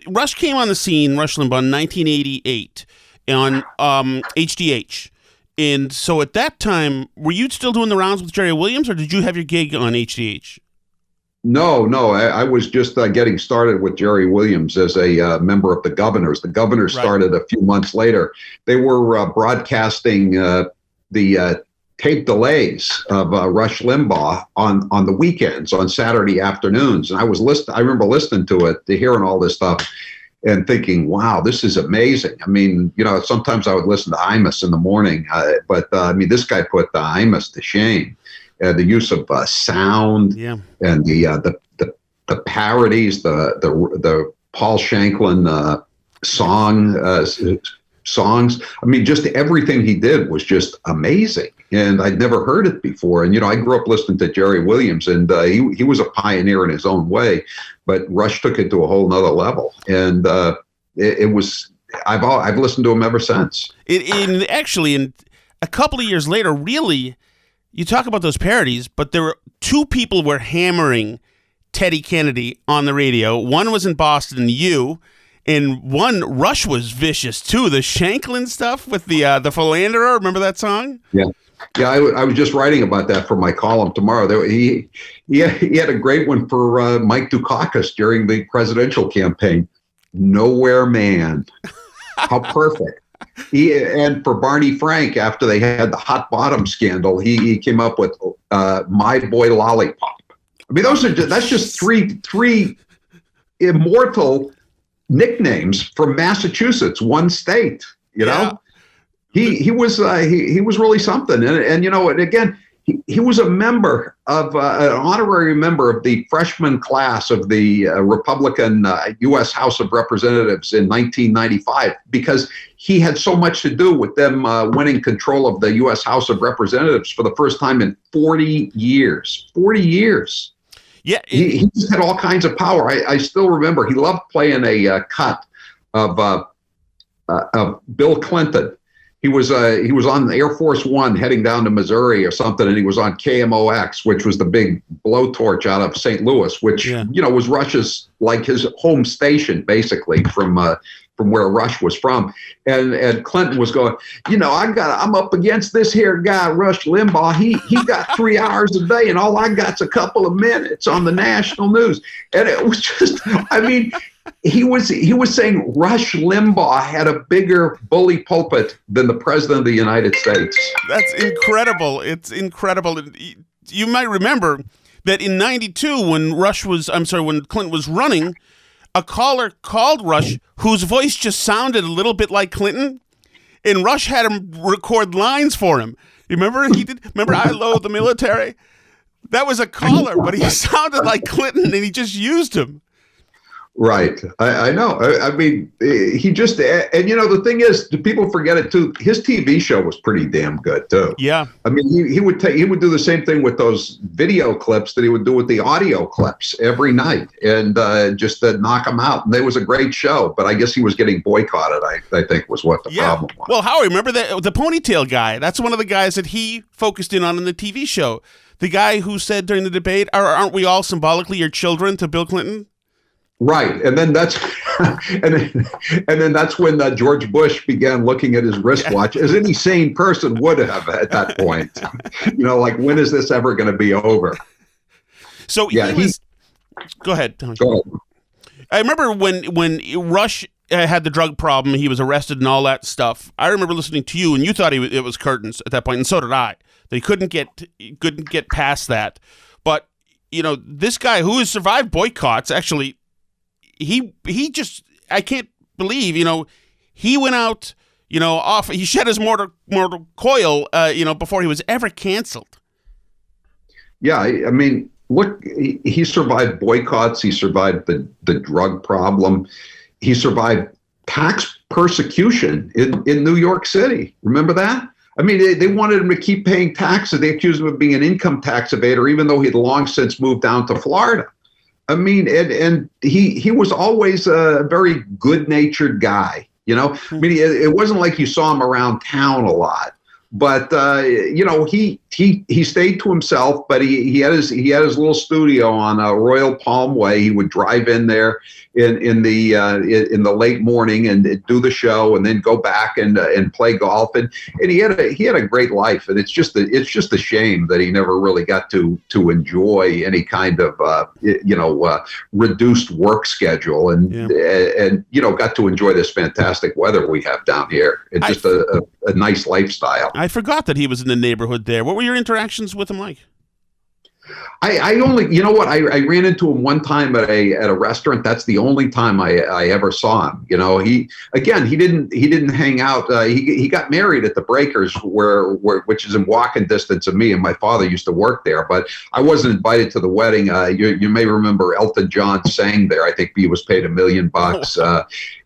Speaker 3: Rush came on the scene, Rush Limbaugh, in 1988 on HDH. And so at that time, were you still doing the rounds with Jerry Williams, or did you have your gig on HDH?
Speaker 7: No, I was just getting started with Jerry Williams as a member of the Governors. The Governors started a few months later. They were broadcasting the tape delays of Rush Limbaugh on the weekends, on Saturday afternoons. And I remember listening to it, hearing all this stuff, and thinking, wow, this is amazing. I mean, sometimes I would listen to Imus in the morning, but this guy put Imus to shame. The use of sound, and the parodies, the Paul Shanklin songs. I mean, just everything he did was just amazing, and I'd never heard it before. And I grew up listening to Jerry Williams, and he was a pioneer in his own way, but Rush took it to a whole nother level, and it was. I've listened to him ever since.
Speaker 3: Actually, a couple of years later, really. You talk about those parodies, but there were two people were hammering Teddy Kennedy on the radio. One was in Boston, you, and one Rush was vicious too. The Shanklin stuff with the Philanderer. Remember that song?
Speaker 7: Yeah. Yeah, I was just writing about that for my column tomorrow. He had a great one for Mike Dukakis during the presidential campaign. Nowhere Man. How perfect. And for Barney Frank, after they had the hot bottom scandal, he came up with My Boy Lollipop. I mean, that's just three immortal nicknames from Massachusetts, one state, you know? He was really something, and you know, and again, he was a member of an honorary member of the freshman class of the Republican U.S. House of Representatives in 1995 because he had so much to do with them winning control of the U.S. House of Representatives for the first time in 40 years. 40 years. Yeah, he just had all kinds of power. I still remember he loved playing a cut of Bill Clinton. He was on Air Force One heading down to Missouri or something, and he was on KMOX, which was the big blowtorch out of St. Louis, which you know was Rush's, like, his home station basically from where Rush was from. And Clinton was going, you know, I'm up against this here guy, Rush Limbaugh. He got 3 hours a day, and all I got's a couple of minutes on the national news. And it was just, I mean, he was saying Rush Limbaugh had a bigger bully pulpit than the president of the United States.
Speaker 3: That's incredible. It's incredible. You might remember that in '92, when Clinton was running, a caller called Rush whose voice just sounded a little bit like Clinton, and Rush had him record lines for him. You remember he did? Remember I Loathe the Military? That was a caller, but he sounded like Clinton, and he just used him.
Speaker 7: Right. I know. I mean, he just, and you know, the thing is, people forget it too. His TV show was pretty damn good too. Yeah. I mean, he would do the same thing with those video clips that he would do with the audio clips every night, and just knock them out. And it was a great show, but I guess he was getting boycotted, I think was what the problem was.
Speaker 3: Well, Howie, remember the ponytail guy? That's one of the guys that he focused in on in the TV show. The guy who said during the debate, aren't we all symbolically your children, to Bill Clinton?
Speaker 7: Right, and then that's and then that's when George Bush began looking at his wristwatch, as any sane person would have at that point. You know, like, when is this ever going to be over?
Speaker 3: So yeah, go ahead, Tony.
Speaker 7: Go ahead.
Speaker 3: I remember when Rush had the drug problem, he was arrested and all that stuff. I remember listening to you, and you thought it was curtains at that point, and so did I. They couldn't get past that. But you know, this guy who has survived boycotts, actually. He just, I can't believe, you know, he went out, you know, he shed his mortal coil, you know, before he was ever canceled.
Speaker 7: Yeah, I mean, look, he survived boycotts. He survived the drug problem. He survived tax persecution in New York City. Remember that? I mean, they wanted him to keep paying taxes. They accused him of being an income tax evader, even though he'd long since moved down to Florida. I mean, and he was always a very good-natured guy, you know. I mean, it wasn't like you saw him around town a lot, but you know, he stayed to himself. But he had his little studio on Royal Palm Way. He would drive in there in the late morning and do the show, and then go back and play golf. And he had a great life. And it's just a shame that he never really got to enjoy any kind of reduced work schedule and you know, got to enjoy this fantastic weather we have down here. It's just a nice lifestyle.
Speaker 3: I forgot that he was in the neighborhood there. What were your interactions with him like?
Speaker 7: I only, you know what, I ran into him one time at a restaurant. That's the only time I ever saw him. You know, he didn't hang out. He got married at the Breakers, which is in walking distance of me, and my father used to work there. But I wasn't invited to the wedding. You may remember Elton John sang there. I think he was paid $1 million.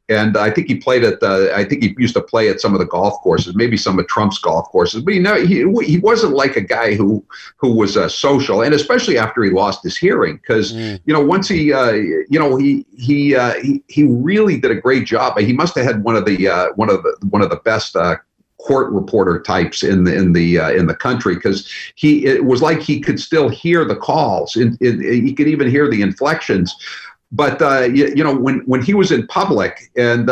Speaker 7: And I think he played I think he used to play at some of the golf courses, maybe some of Trump's golf courses. But he wasn't like a guy who was social, and especially after he lost his hearing, because you know, once he really did a great job. He must have had one of the best court reporter types in the country, because it was like he could still hear the calls. He could even hear the inflections. But when he was in public, and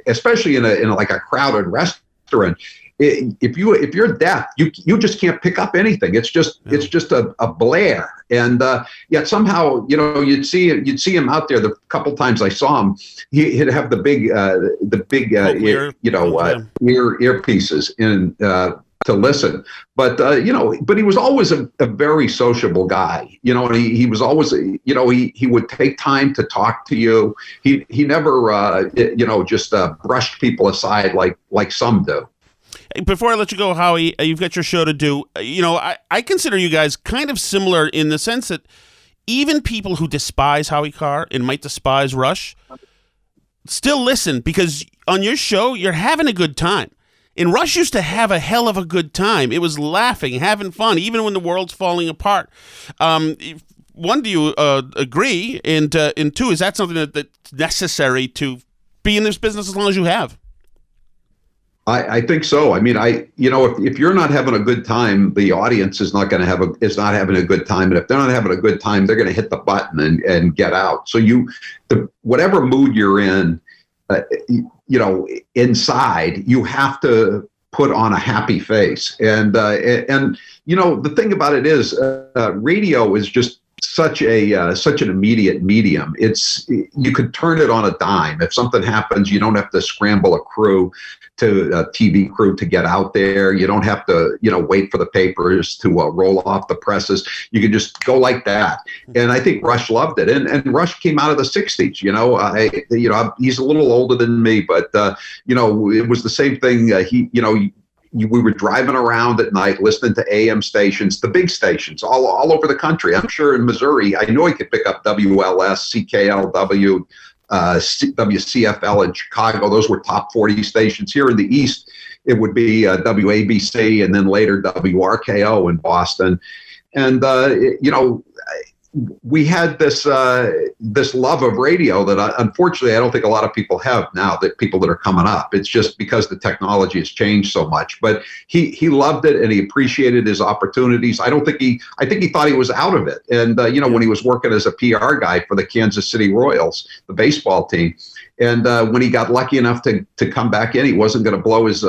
Speaker 7: especially in a crowded restaurant, if you're deaf, you just can't pick up anything. It's just a blare. And yet somehow, you'd see him out there. The couple times I saw him, he'd have the big earpieces in to listen. But he was always a very sociable guy. He was always, he would take time to talk to you. He never just brushed people aside like some do.
Speaker 3: Before I let you go, Howie, you've got your show to do. I consider you guys kind of similar in the sense that even people who despise Howie Carr and might despise Rush still listen, because on your show, you're having a good time. And Rush used to have a hell of a good time. It was laughing, having fun, even when the world's falling apart. One, do you agree? And two, is that something that's necessary to be in this business as long as you have?
Speaker 7: I think so. I mean, if you're not having a good time, the audience is not having a good time. And if they're not having a good time, they're going to hit the button and get out. So whatever mood you're in, inside, you have to put on a happy face. And the thing about it is, radio is just such an immediate medium. You could turn it on a dime. If something happens, you don't have to scramble a TV crew to get out there. You don't have to, wait for the papers to roll off the presses. You can just go like that. And I think Rush loved it. And Rush came out of the 60s. He's a little older than me, but it was the same thing. We were driving around at night listening to AM stations, the big stations all over the country. I'm sure in Missouri, I know he could pick up WLS, CKLW, WCFL in Chicago. Those were top 40 stations. Here in the East, it would be WABC, and then later WRKO in Boston. And, we had this love of radio that unfortunately I don't think a lot of people have now, that people that are coming up. It's just because the technology has changed so much. But he loved it, and he appreciated his opportunities. I think he thought he was out of it. And when he was working as a PR guy for the Kansas City Royals, the baseball team, and when he got lucky enough to come back in, he wasn't going to blow his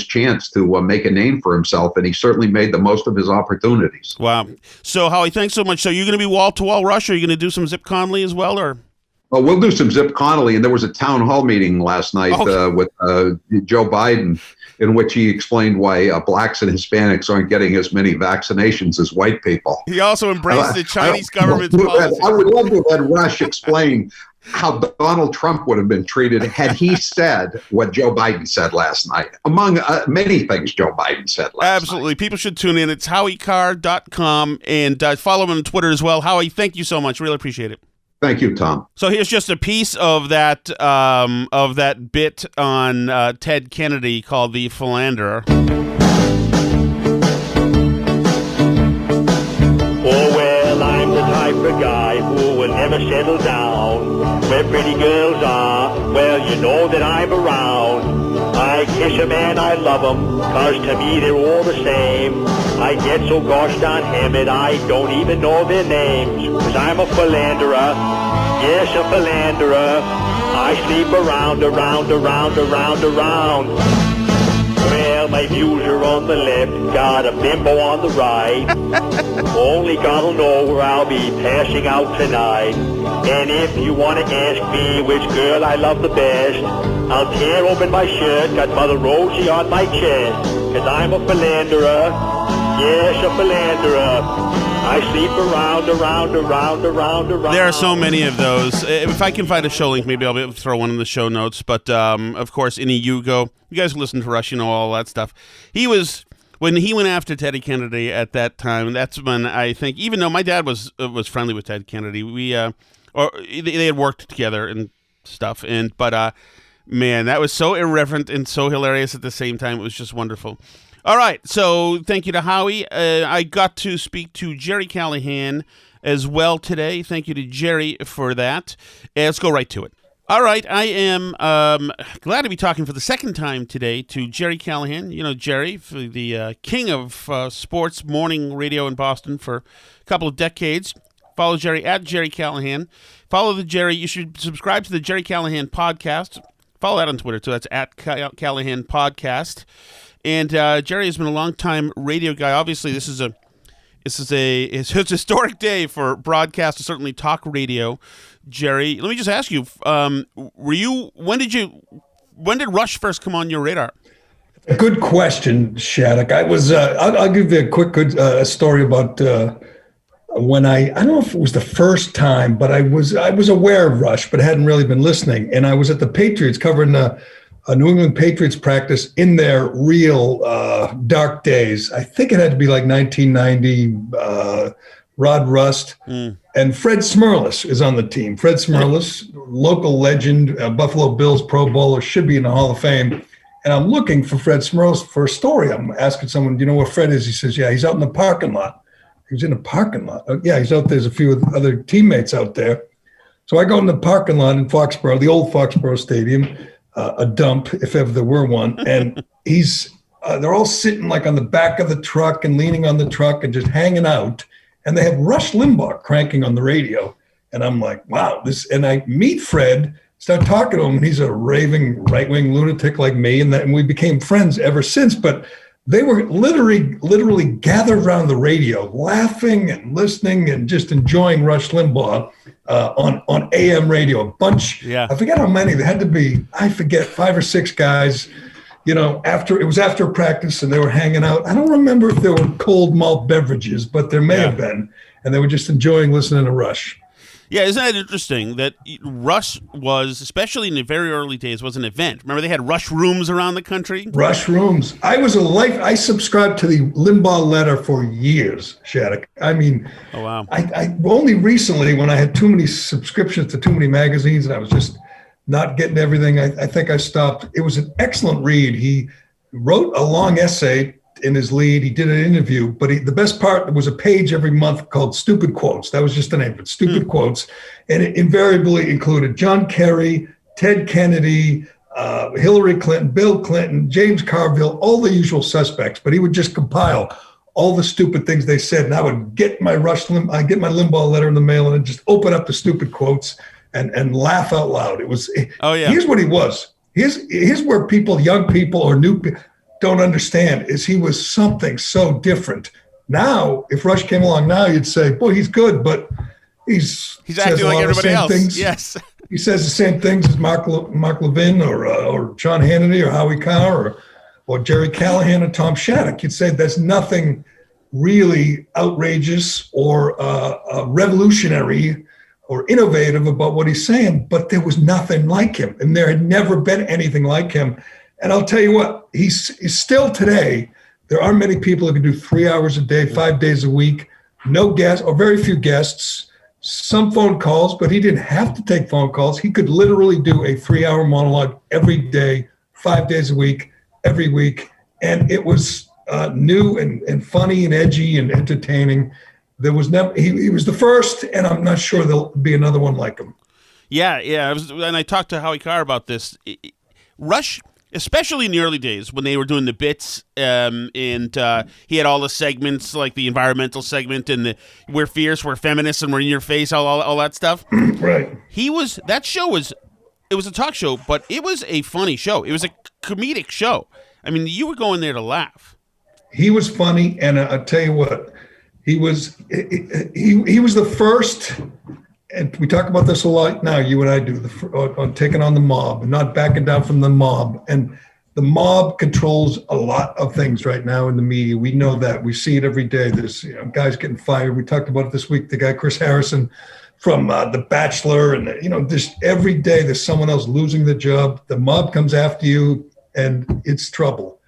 Speaker 7: chance to make a name for himself, and he certainly made the most of his opportunities.
Speaker 3: Wow. So, Howie, thanks so much. So you're going to be wall-to-wall Rush, or are you going to do some Zip Connolly as well, or?
Speaker 7: Well, we'll do some Zip Connolly, and there was a town hall meeting last night with Joe Biden, in which he explained why blacks and Hispanics aren't getting as many vaccinations as white people.
Speaker 3: He also embraced the Chinese government's policy.
Speaker 7: I would love to have had Rush explain how Donald Trump would have been treated had he said what Joe Biden said last night, among many things Joe Biden said last night.
Speaker 3: Absolutely. People should tune in. It's HowieCarr.com, and follow him on Twitter as well. Howie, thank you so much. Really appreciate it.
Speaker 7: Thank you, Tom.
Speaker 3: So here's just a piece of that bit on Ted Kennedy called The Philanderer.
Speaker 8: Oh, well, I'm the type of guy who will never settle down. Where pretty girls are, well, you know that I'm around. I kiss 'em and I love 'em, 'cause to me they're all the same. I get so gosh darn hammered, I don't even know their names. 'Cause I'm a philanderer, yes, a philanderer. I sleep around. Well, my views are on the left, got a bimbo on the right. Only God'll know where I'll be passing out tonight. And if you want to ask me which girl I love the best, I'll tear open my shirt, got Mother Rosie on my chest. 'Cause I'm a philanderer, yes, a philanderer. I sleep around.
Speaker 3: There are so many of those. If I can find a show link, maybe I'll be able to throw one in the show notes. But, of course, Any Hugo, you guys who listen to Rush, you know all that stuff. When he went after Teddy Kennedy at that time, that's when I think, even though my dad was friendly with Ted Kennedy, they had worked together and stuff. But man, that was so irreverent and so hilarious at the same time. It was just wonderful. All right, so thank you to Howie. I got to speak to Gerry Callahan as well today. Thank you to Gerry for that. Let's go right to it. All right, I am glad to be talking for the second time today to Gerry Callahan. You know Gerry, the king of sports morning radio in Boston for a couple of decades. Follow Gerry at Gerry Callahan. Follow the Gerry. You should subscribe to the Gerry Callahan podcast. Follow that on Twitter too. That's at Callahan Podcast. And Gerry has been a long-time radio guy. Obviously, it's a historic day for broadcast, certainly talk radio. Gerry, let me just ask you: when did Rush first come on your radar?
Speaker 9: A good question, Shattuck. I was. I'll give you a quick story about when I don't know if it was the first time, but I was aware of Rush, but hadn't really been listening. And I was at the Patriots covering a New England Patriots practice in their real dark days. I think it had to be like 1990. Rod Rust and Fred Smerlas is on the team. Fred Smerlas, local legend, Buffalo Bills Pro Bowler, should be in the Hall of Fame. And I'm looking for Fred Smerlas for a story. I'm asking someone, do you know where Fred is? He says, yeah, he's out in the parking lot. He was in the parking lot. Yeah, he's out there. There's a few other teammates out there. So I go in the parking lot in Foxborough, the old Foxborough Stadium, a dump, if ever there were one. And they're all sitting like on the back of the truck and leaning on the truck and just hanging out. And they have Rush Limbaugh cranking on the radio. And I'm like, wow, and I meet Fred, start talking to him, and he's a raving right-wing lunatic like me. And we became friends ever since. But they were literally gathered around the radio, laughing and listening and just enjoying Rush Limbaugh on AM radio. A bunch, I forget how many, there had to be, 5 or 6 guys. You know, after practice and they were hanging out. I don't remember if there were cold malt beverages, but there may have been. And they were just enjoying listening to Rush.
Speaker 3: Yeah, isn't that interesting that Rush was, especially in the very early days, was an event? Remember they had Rush rooms around the country?
Speaker 9: Rush rooms. I subscribed to the Limbaugh letter for years, Shattuck. I mean,
Speaker 3: oh wow.
Speaker 9: I only recently, when I had too many subscriptions to too many magazines and I was just not getting everything, I think I stopped. It was an excellent read. He wrote a long essay in his lead. He did an interview, but the best part was a page every month called Stupid Quotes. That was just the name of it, Stupid Quotes. And it invariably included John Kerry, Ted Kennedy, Hillary Clinton, Bill Clinton, James Carville, all the usual suspects. But he would just compile all the stupid things they said. And I would get my Limbaugh letter in the mail and then just open up the Stupid Quotes and laugh out loud. It was, here's what he was. Here's where young people or new people don't understand is he was something so different. Now, if Rush came along now, you'd say, boy, he's good, but he's
Speaker 3: acting like everybody else.
Speaker 9: Things.
Speaker 3: Yes.
Speaker 9: He says the same things as Mark Levin or John Hannity or Howie Carr or Gerry Callahan or Tom Shattuck. You'd say there's nothing really outrageous or revolutionary or innovative about what he's saying, but there was nothing like him. And there had never been anything like him. And I'll tell you what, he's still today, there aren't many people who can do 3 hours a day, 5 days a week, no guests or very few guests, some phone calls, but he didn't have to take phone calls. He could literally do a 3-hour monologue every day, 5 days a week, every week. And it was new and funny and edgy and entertaining. There was never, he was the first, and I'm not sure there'll be another one like him.
Speaker 3: Yeah. And I talked to Howie Carr about this. Rush, especially in the early days when they were doing the bits, and he had all the segments, like the environmental segment and the we're fierce, we're feminists, and we're in your face, all that stuff.
Speaker 9: Right.
Speaker 3: It was a talk show, but it was a funny show. It was a comedic show. I mean, you were going there to laugh. He
Speaker 9: was funny, and I'll tell you what, he was the first, and we talk about this a lot now, you and I do, on taking on the mob and not backing down from the mob. And the mob controls a lot of things right now in the media. We know that. We see it every day. There's guys getting fired. We talked about it this week, the guy Chris Harrison from The Bachelor. And, just every day there's someone else losing the job. The mob comes after you, and it's trouble.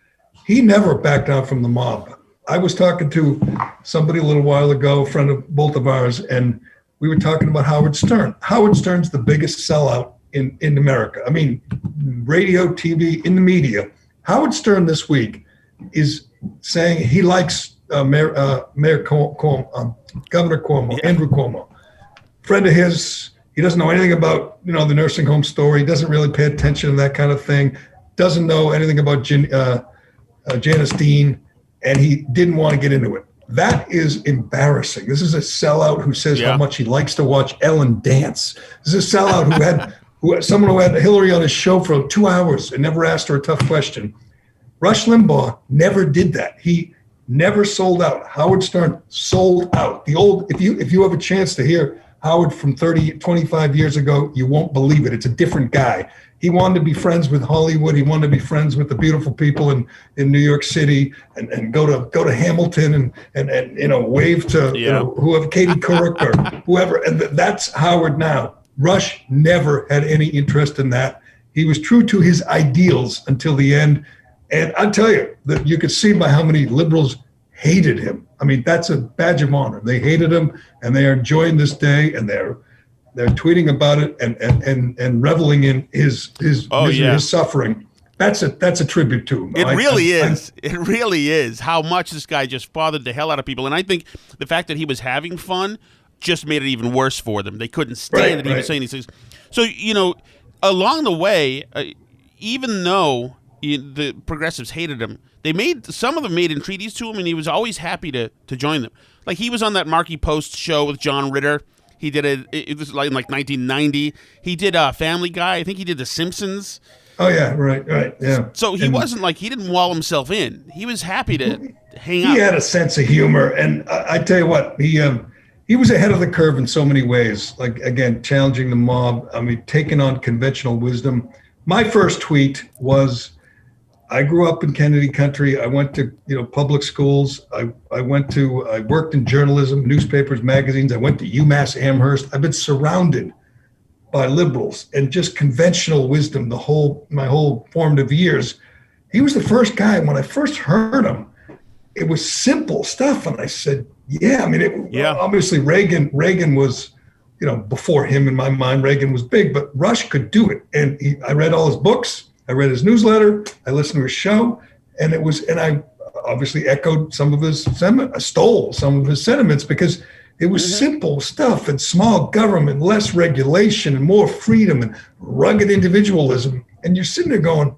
Speaker 9: He never backed down from the mob. I was talking to somebody a little while ago, a friend of both of ours, and we were talking about Howard Stern. Howard Stern's the biggest sellout in America. I mean, radio, TV, in the media. Howard Stern this week is saying he likes Governor Cuomo, Andrew Cuomo. Friend of his, He doesn't know anything about, the nursing home story. He doesn't really pay attention to that kind of thing. Doesn't know anything about Janice Dean, and he didn't want to get into it. That is embarrassing. This is a sellout who says how much he likes to watch Ellen dance. This is a sellout someone who had Hillary on his show for 2 hours and never asked her a tough question. Rush Limbaugh never did that. He never sold out. Howard Stern sold out. If you have a chance to hear Howard from 25 years ago, you won't believe it. It's a different guy. He wanted to be friends with Hollywood. He wanted to be friends with the beautiful people in New York City and go to Hamilton and wave to whoever, Katie Couric or whoever. And that's Howard now. Rush never had any interest in that. He was true to his ideals until the end. And I tell you that you could see by how many liberals hated him. I mean, that's a badge of honor. They hated him, and they are enjoying this day, and they're tweeting about it and reveling in his misery, his suffering. That's a tribute to him.
Speaker 3: It really is how much this guy just bothered the hell out of people. And I think the fact that he was having fun just made it even worse for them. They couldn't stand that he was saying these things. So, along the way, even though the progressives hated him, some of them made entreaties to him, and he was always happy to join them. Like, he was on that Marky Post show with John Ritter. He did it was like in 1990. He did Family Guy. I think he did The Simpsons.
Speaker 9: Oh yeah, right, yeah.
Speaker 3: So he wasn't like, he didn't wall himself in. He was happy to hang out.
Speaker 9: He had a sense of humor, and I tell you what, he was ahead of the curve in so many ways. Like, again, challenging the mob. I mean, taking on conventional wisdom. My first tweet was, I grew up in Kennedy country. I went to public schools. I worked in journalism, newspapers, magazines. I went to UMass Amherst. I've been surrounded by liberals and just conventional wisdom my whole formative years. He was the first guy. When I first heard him, it was simple stuff, and I said, "Yeah." I mean, obviously Reagan was, before him in my mind. Reagan was big, but Rush could do it, and I read all his books. I read his newsletter. I listened to his show, and I obviously echoed some of his stole some of his sentiments, because it was simple stuff and small government, less regulation, and more freedom and rugged individualism. And you're sitting there going,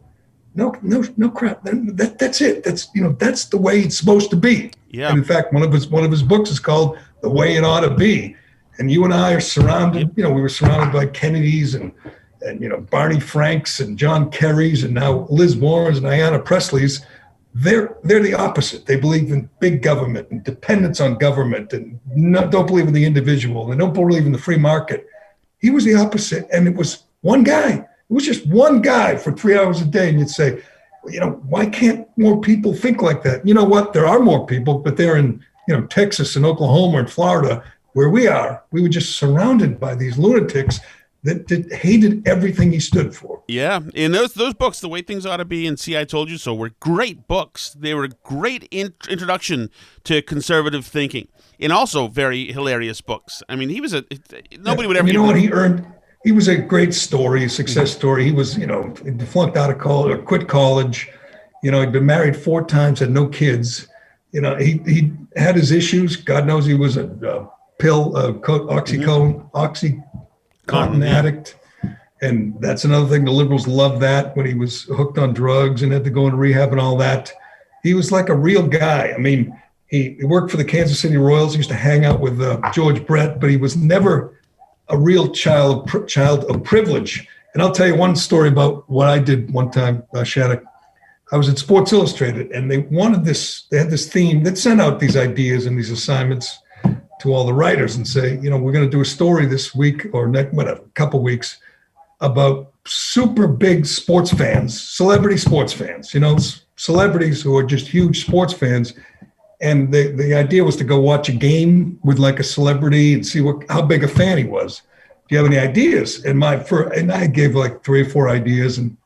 Speaker 9: no crap. That's it. That's the way it's supposed to be. Yeah. And in fact, one of his books is called The Way It Ought to Be. And you and I are surrounded. We were surrounded by Kennedys and Barney Franks and John Kerrys and now Liz Warrens and Ayanna Presleys. They're the opposite. They believe in big government and dependence on government and don't believe in the individual. They don't believe in the free market. He was the opposite, and it was one guy. It was just one guy for 3 hours a day, and you'd say, why can't more people think like that? You know what? There are more people, but they're in Texas and Oklahoma and Florida, where we are. We were just surrounded by these lunatics that hated everything he stood for.
Speaker 3: Yeah, and those books, The Way Things Ought to Be and See, I Told You So, were great books. They were a great introduction to conservative thinking, and also very hilarious books. I mean, he was nobody would ever...
Speaker 9: You know what he earned? He was a great story, a success story. He was, he flunked out of college, or quit college. He'd been married 4 times, had no kids. He had his issues. God knows he was a Oxycontin addict, and that's another thing. The liberals loved that, when he was hooked on drugs and had to go into rehab and all that. He was like a real guy. I mean, he worked for the Kansas City Royals. He used to hang out with George Brett, but he was never a real child of privilege. And I'll tell you one story about what I did one time, Shattuck. I was at Sports Illustrated, and they had this theme that sent out these ideas and these assignments to all the writers and say, we're going to do a story this week or next, whatever, couple weeks, about super big sports fans, celebrity sports fans, celebrities who are just huge sports fans. And the idea was to go watch a game with like a celebrity and see how big a fan he was. Do you have any ideas? And I gave like 3 or 4 ideas. And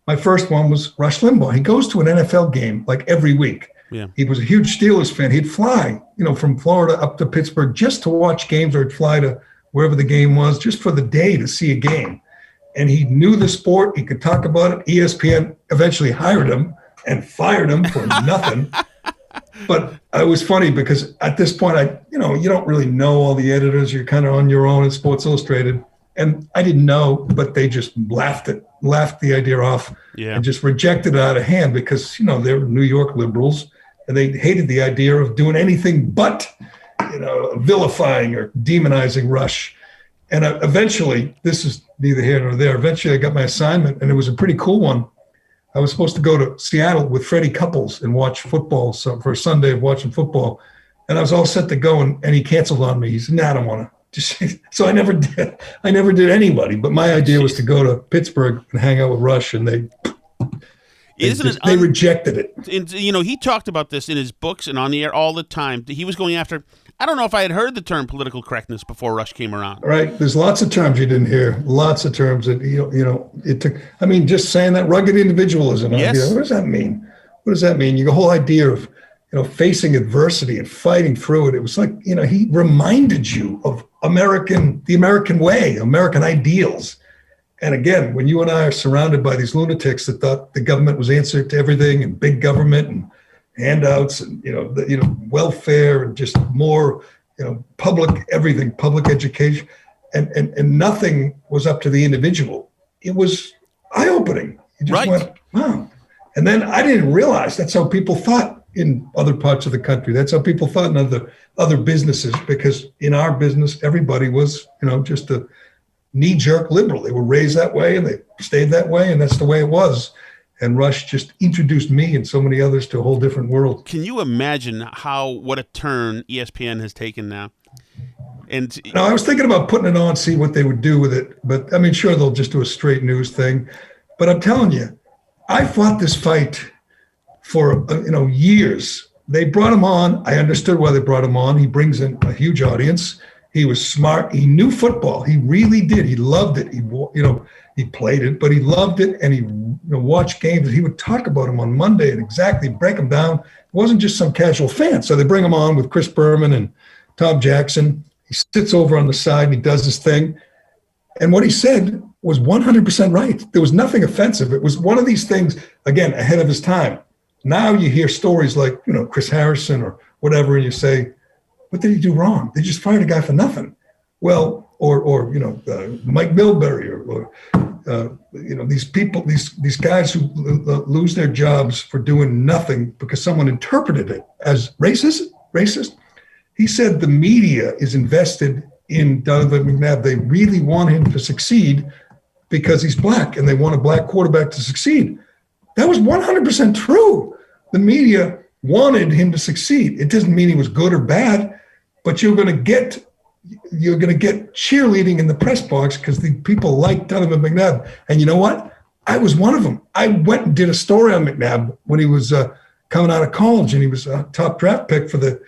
Speaker 9: my first one was Rush Limbaugh. He goes to an NFL game like every week. Yeah. He was a huge Steelers fan. He'd fly, from Florida up to Pittsburgh just to watch games, or he'd fly to wherever the game was just for the day to see a game. And he knew the sport. He could talk about it. ESPN eventually hired him and fired him for nothing. But it was funny because at this point, you don't really know all the editors. You're kind of on your own at Sports Illustrated. And I didn't know, but they just laughed the idea off and just rejected it out of hand because, they're New York liberals and they hated the idea of doing anything but, vilifying or demonizing Rush. And eventually, this is neither here nor there, eventually I got my assignment and it was a pretty cool one. I was supposed to go to Seattle with Freddie Couples and watch football for a Sunday of watching football. And I was all set to go and he canceled on me. He said, I don't want to. So I never did anybody, but my idea was to go to Pittsburgh and hang out with Rush, and they rejected it.
Speaker 3: And, he talked about this in his books and on the air all the time. He was going after. I don't know if I had heard the term political correctness before Rush came around.
Speaker 9: Right. There's lots of terms you didn't hear. Lots of terms that it took. I mean, just saying that rugged individualism.
Speaker 3: Yes.
Speaker 9: What does that mean? What does that mean? The whole idea of facing adversity and fighting through it. It was like, he reminded you of the American way, American ideals. And again, when you and I are surrounded by these lunatics that thought the government was answer to everything and big government and handouts and, welfare and just more, public everything, public education, and nothing was up to the individual. It was eye-opening. You just went, wow. And then I didn't realize that's how people thought in other parts of the country. That's how people thought in other businesses, because in our business, everybody was, just a knee-jerk liberal. They were raised that way and they stayed that way, and that's the way it was. And Rush just introduced me and so many others to a whole different world.
Speaker 3: Can you imagine what a turn ESPN has taken now? And
Speaker 9: I was thinking about putting it on, see what they would do with it. But I mean, sure, they'll just do a straight news thing. But I'm telling you, I fought this fight for years. They brought him on. I understood why they brought him on. He brings in a huge audience. He was smart. He knew football. He really did. He loved it. He played it, but he loved it, and he watched games. He would talk about them on Monday and exactly break them down. It wasn't just some casual fan. So they bring him on with Chris Berman and Tom Jackson. He sits over on the side and he does his thing. And what he said was 100% right. There was nothing offensive. It was one of these things, again, ahead of his time. Now you hear stories like, Chris Harrison or whatever, and you say, what did he do wrong? They just fired a guy for nothing. Well, or Mike Milbury or these people, these guys who lose their jobs for doing nothing because someone interpreted it as racist. He said the media is invested in Donovan McNabb. They really want him to succeed because he's black and they want a black quarterback to succeed. That was 100% true. The media wanted him to succeed. It doesn't mean he was good or bad, but you're going to get cheerleading in the press box because the people like Donovan McNabb. And you know what? I was one of them. I went and did a story on McNabb when he was coming out of college, and he was a top draft pick for the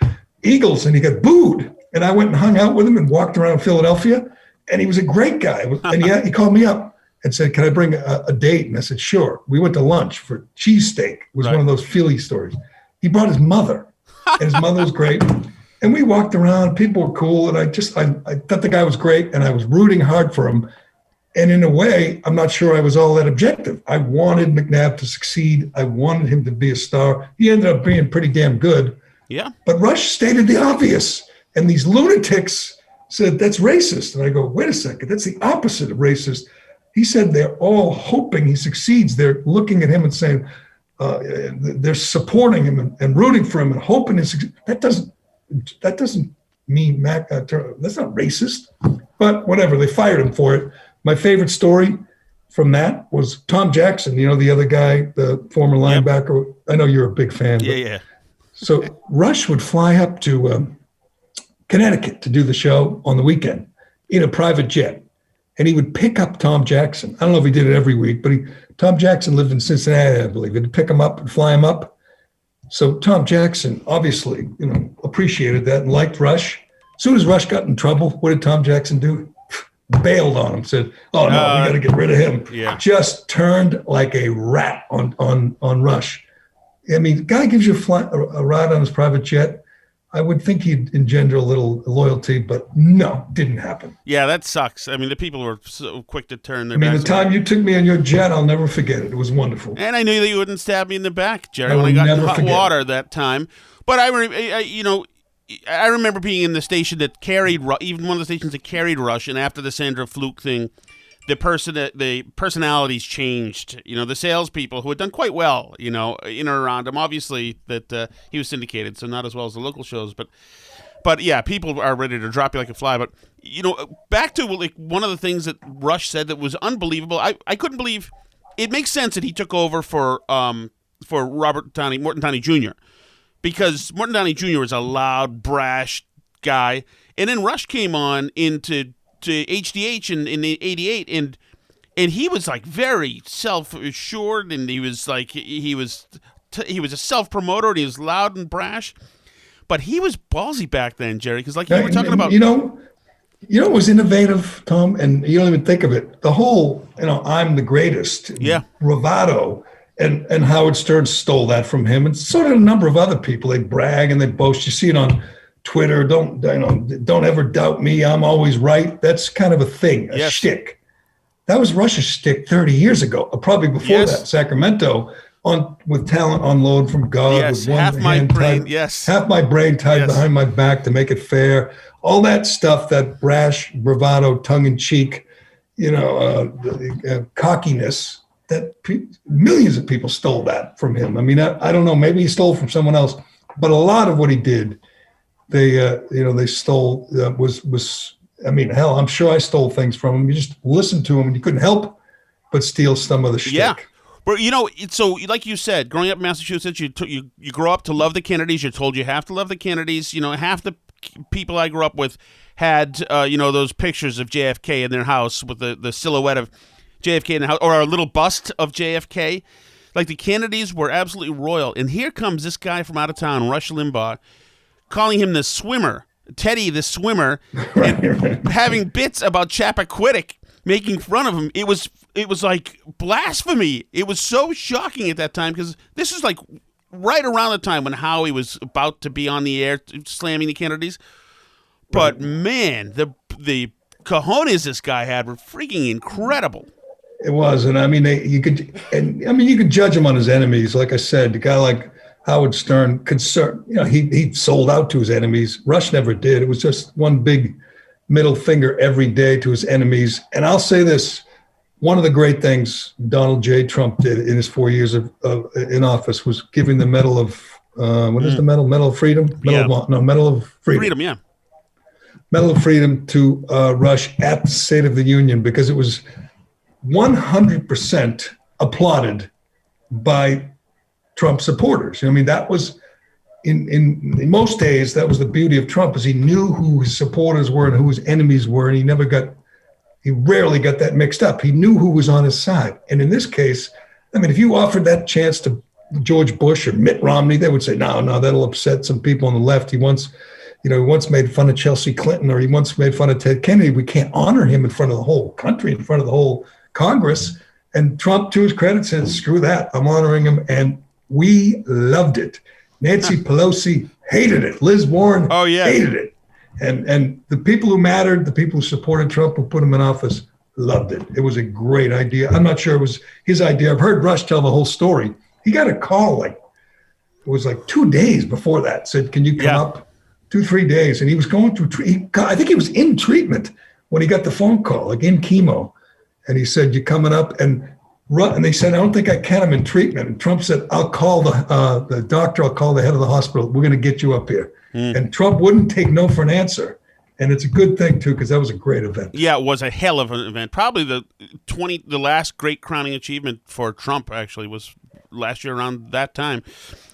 Speaker 9: Eagles, and he got booed. And I went and hung out with him and walked around Philadelphia, and he was a great guy. And he called me up and said, can I bring a date? And I said, sure. We went to lunch for cheesesteak. It was one of those Philly stories. He brought his mother, and his mother was great. And we walked around, people were cool. And I thought the guy was great, and I was rooting hard for him. And in a way, I'm not sure I was all that objective. I wanted McNabb to succeed. I wanted him to be a star. He ended up being pretty damn good.
Speaker 3: Yeah.
Speaker 9: But Rush stated the obvious. And these lunatics said, that's racist. And I go, wait a second, that's the opposite of racist. He said they're all hoping he succeeds. They're looking at him and saying, they're supporting him and rooting for him and hoping he succeeds. That doesn't mean that's not racist. But whatever, they fired him for it. My favorite story from that was Tom Jackson, the other guy, the former linebacker. Yep. I know you're a big fan.
Speaker 3: Yeah.
Speaker 9: So Rush would fly up to Connecticut to do the show on the weekend in a private jet. And he would pick up Tom Jackson. I don't know if he did it every week, but Tom Jackson lived in Cincinnati, I believe. He'd pick him up and fly him up. So Tom Jackson obviously, appreciated that and liked Rush. As soon as Rush got in trouble, what did Tom Jackson do? Bailed on him, said, oh, no, we got to get rid of him.
Speaker 3: Yeah.
Speaker 9: Just turned like a rat on Rush. I mean, the guy gives you a ride on his private jet. I would think he'd engender a little loyalty, but no, didn't happen.
Speaker 3: Yeah, that sucks. I mean, the people were so quick to turn their backs.
Speaker 9: The time you took me on your jet, I'll never forget it. It was wonderful.
Speaker 3: And I knew that you wouldn't stab me in the back, Gerry, when I got in hot water that time. But I remember being in the station that carried, even one of the stations that carried Rush, and after the Sandra Fluke thing, the personalities changed. The salespeople who had done quite well, in or around him. Obviously, that he was syndicated, so not as well as the local shows, but yeah, people are ready to drop you like a fly. But back to one of the things that Rush said that was unbelievable. I couldn't believe. It makes sense that he took over for Morton Downey Jr. because Morton Downey Jr. was a loud, brash guy, and then Rush came on into HDH in '88, and he was like very self-assured, and he was a self-promoter, and he was loud and brash, but he was ballsy back then, Gerry, because like you were talking about,
Speaker 9: it was innovative, Tom, and you don't even think of it. The whole, I'm the greatest, bravado, and Howard Stern stole that from him, and so did a number of other people. They brag and they boast. You see it on Twitter. Don't ever doubt me. I'm always right. That's kind of a thing, a shtick. That was Rush's shtick 30 years ago, probably before that. Sacramento, with talent on load from God.
Speaker 3: Yes,
Speaker 9: with
Speaker 3: half my brain. Yes,
Speaker 9: half my brain tied behind my back to make it fair. All that stuff, that brash, bravado, tongue-in-cheek, cockiness. That millions of people stole that from him. I mean, I don't know. Maybe he stole from someone else, but a lot of what he did, they stole. Was I mean, hell, I'm sure I stole things from him. You just listened to him, and you couldn't help but steal some of the shtick.
Speaker 3: Yeah, but so like you said, growing up in Massachusetts, you grow up to love the Kennedys. You're told you have to love the Kennedys. Half the people I grew up with had those pictures of JFK in their house with the silhouette of JFK in the house, or a little bust of JFK. Like, the Kennedys were absolutely royal. And here comes this guy from out of town, Rush Limbaugh, calling him the swimmer, Teddy the swimmer, and having bits about Chappaquiddick, making fun of him. It was like blasphemy. It was so shocking at that time, because this is like right around the time when Howie was about to be on the air slamming the Kennedys. But man, the cojones this guy had were freaking incredible.
Speaker 9: It was, and I mean, you could judge him on his enemies. Like I said, a guy like Howard Stern, he sold out to his enemies. Rush never did. It was just one big middle finger every day to his enemies. And I'll say this: one of the great things Donald J. Trump did in his 4 years in office was giving the Medal of what is the medal? Medal of Freedom? Medal of Freedom.
Speaker 3: Freedom, yeah.
Speaker 9: Medal of Freedom to Rush at the State of the Union, because it was 100% applauded by Trump supporters. I mean, that was in most days, that was the beauty of Trump, is he knew who his supporters were and who his enemies were, and he rarely got that mixed up. He knew who was on his side. And in this case, I mean, if you offered that chance to George Bush or Mitt Romney, they would say, no, that'll upset some people on the left. He once made fun of Chelsea Clinton, or he once made fun of Ted Kennedy. We can't honor him in front of the whole country, in front of the whole Congress. And Trump, to his credit, said, screw that. I'm honoring him. And we loved it. Nancy Pelosi hated it. Liz Warren hated it. And the people who mattered, the people who supported Trump, who put him in office, loved it. It was a great idea. I'm not sure it was his idea. I've heard Rush tell the whole story. He got a call it was 2 days before that, said, can you come up? 2-3 days. And he was going through, I think he was in treatment when he got the phone call, in chemo. And he said, you coming up? And they said, I don't think I can. I'm in treatment. And Trump said, I'll call the doctor. I'll call the head of the hospital. We're going to get you up here. And Trump wouldn't take no for an answer. And it's a good thing, too, because that was a great event.
Speaker 3: Yeah, it was a hell of an event. Probably the last great crowning achievement for Trump, actually, was last year around that time.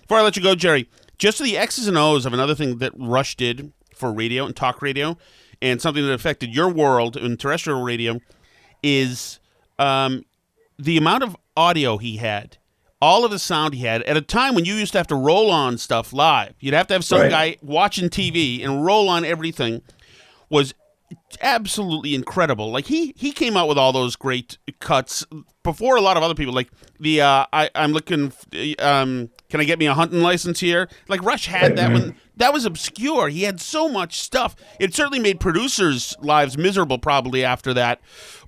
Speaker 3: Before I let you go, Gerry, just the X's and O's of another thing that Rush did for radio and talk radio, and something that affected your world in terrestrial radio, is the amount of audio he had, all of the sound he had, at a time when you used to have to roll on stuff live. You'd have to have some guy watching TV and roll on everything, was absolutely incredible. Like, he came out with all those great cuts before a lot of other people. Like the I'm looking. Can I get me a hunting license here? Like, Rush had that one. That was obscure. He had so much stuff. It certainly made producers' lives miserable probably after that.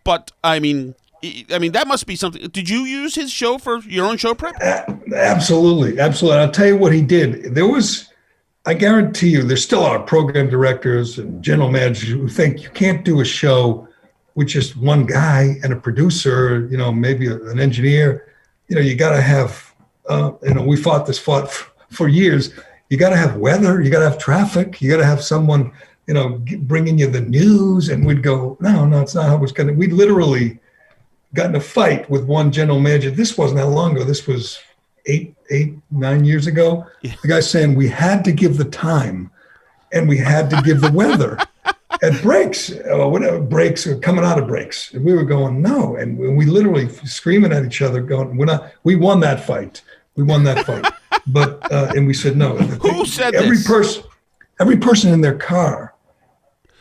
Speaker 3: But I mean, that must be something. Did you use his show for your own show prep?
Speaker 9: Absolutely. I'll tell you what he did. There was I guarantee you, there still are program directors and general managers who think you can't do a show with just one guy and a producer, maybe an engineer. You got to have, we fought for years. You got to have weather, you got to have traffic, you got to have someone, bringing you the news. And we'd go, no, it's not how it's going to. We literally got in a fight with one general manager. This wasn't that long ago. This was 9 years ago. Yeah. The guy's saying we had to give the time and we had to give the weather at breaks, whatever breaks or coming out of breaks. And we were going, no. And we literally screaming at each other going, we won that fight. But, and we said, no.
Speaker 3: Who said
Speaker 9: this? Every person in their car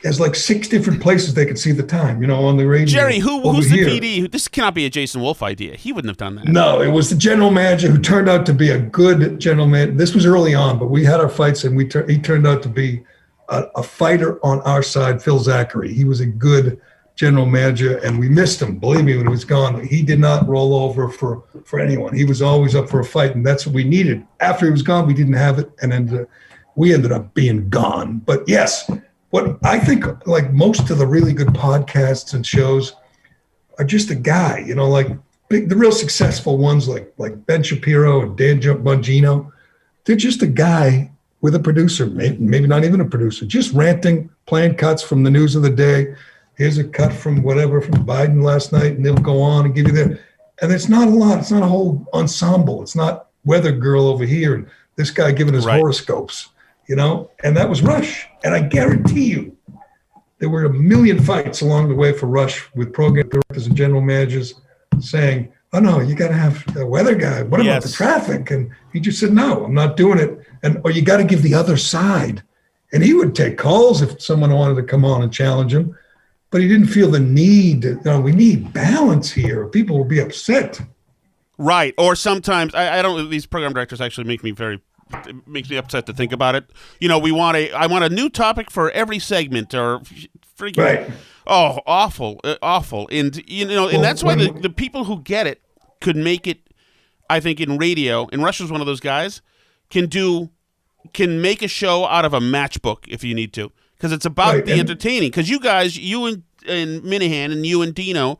Speaker 9: has like 6 different places they could see the time, on the radio.
Speaker 3: Jerry, who's the PD? This cannot be a Jason Wolf idea. He wouldn't have done that.
Speaker 9: No, it was the general manager who turned out to be a good general manager. This was early on, but we had our fights, and he turned out to be a fighter on our side, Phil Zachary. He was a good general manager, and we missed him. Believe me, when he was gone, he did not roll over for anyone. He was always up for a fight, and that's what we needed. After he was gone, we didn't have it, and then we ended up being gone. But yes, what I think, like most of the really good podcasts and shows are just a guy, the real successful ones like Ben Shapiro and Dan Bongino. They're just a guy with a producer, maybe not even a producer, just ranting, playing cuts from the news of the day. Here's a cut from whatever from Biden last night, and they'll go on and give you that. And it's not a lot. It's not a whole ensemble. It's not Weather Girl over here and this guy giving his horoscopes. And that was Rush. And I guarantee you, there were a million fights along the way for Rush with program directors and general managers saying, oh, no, you got to have a weather guy. What about the traffic? And he just said, no, I'm not doing it. Or you got to give the other side. And he would take calls if someone wanted to come on and challenge him. But he didn't feel the need. We need balance here. People will be upset.
Speaker 3: Right. Or sometimes, I don't, these program directors actually make me it makes me upset to think about it. I want a new topic for every segment or freaking.
Speaker 9: Right.
Speaker 3: Oh, awful. And, and that's why the people who get it could make it, I think, in radio, and Rush is one of those guys, can make a show out of a matchbook if you need to. Because it's about the entertaining. Because you guys, you and Minihane and you and Dino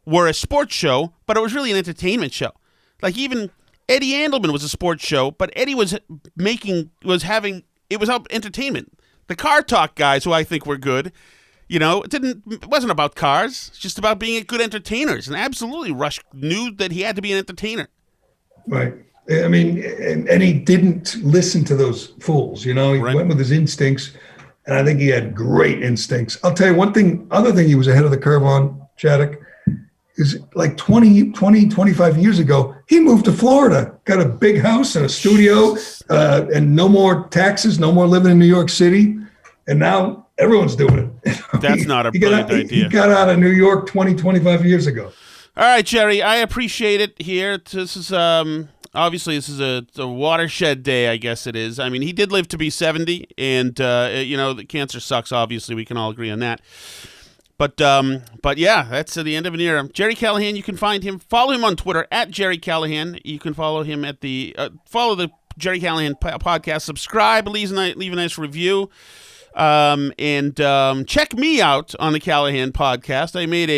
Speaker 3: were a sports show, but it was really an entertainment show. Like even Eddie Andelman was a sports show, but Eddie it was about entertainment. The Car Talk guys, who I think were good, it wasn't about cars. It's just about being good entertainers. And absolutely, Rush knew that he had to be an entertainer.
Speaker 9: Right. I mean, and he didn't listen to those fools, He went with his instincts. And I think he had great instincts. I'll tell you other thing he was ahead of the curve on, Chaddock, is like 25 years ago, he moved to Florida, got a big house and a studio, and no more taxes, no more living in New York City. And now everyone's doing it.
Speaker 3: That's not a brilliant idea.
Speaker 9: He got out of New York 25 years ago.
Speaker 3: All right, Jerry, I appreciate it here. This is obviously this is a watershed day, I guess it is. I mean, he did live to be 70, and the cancer sucks. Obviously, we can all agree on that. But yeah, that's the end of an era. Gerry Callahan, you can follow him on Twitter at Gerry Callahan. You can follow him at follow the Gerry Callahan podcast. Subscribe, leave a nice review. And check me out on the Callahan podcast. I made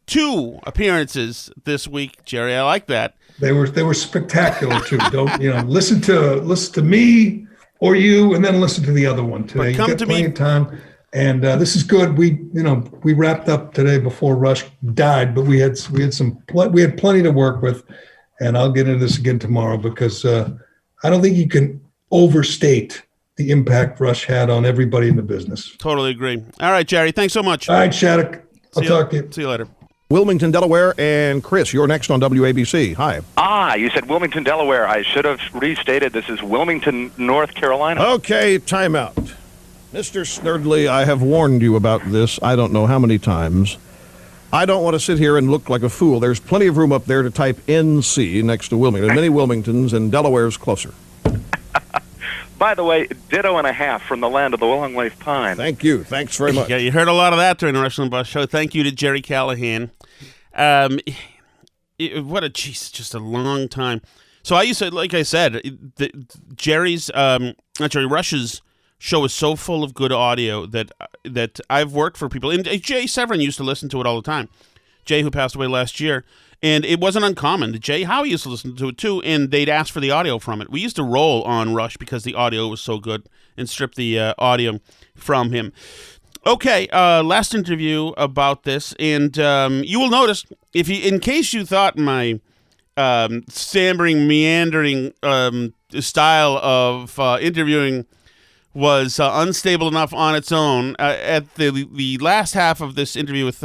Speaker 3: 2 appearances this week, Jerry. I like that.
Speaker 9: They were spectacular too. Don't listen to me or you, and then listen to the other one today. You got plenty of time, and this is good. We wrapped up today before Rush died, but we had plenty to work with, and I'll get into this again tomorrow because I don't think you can overstate the impact Rush had on everybody in the business.
Speaker 3: Totally agree. All right, Jerry, thanks so much.
Speaker 9: All right, Shattuck. I'll talk to you.
Speaker 3: See you later.
Speaker 2: Wilmington, Delaware, and Chris, you're next on WABC. Hi.
Speaker 10: You said Wilmington, Delaware. I should have restated this is Wilmington, North Carolina.
Speaker 2: Okay, timeout. Mr. Snerdley, I have warned you about this I don't know how many times. I don't want to sit here and look like a fool. There's plenty of room up there to type NC next to Wilmington. Many Wilmingtons, and Delaware's closer.
Speaker 10: By the way, ditto and a half from the land of the long leaf pine.
Speaker 2: Thank you. Thanks very much.
Speaker 3: Yeah, you heard a lot of that during the Rush Limbaugh show. Thank you to Gerry Callahan. Just a long time. So I used to, like I said, Jerry's Actually, Rush's show is so full of good audio that I've worked for people. And Jay Severin used to listen to it all the time. Jay, who passed away last year. And it wasn't uncommon. Jay Howie used to listen to it too, and they'd ask for the audio from it. We used to roll on Rush because the audio was so good and strip the audio from him. Okay, last interview about this, and you will notice, in case you thought my stammering, meandering style of interviewing was unstable enough on its own, at the last half of this interview with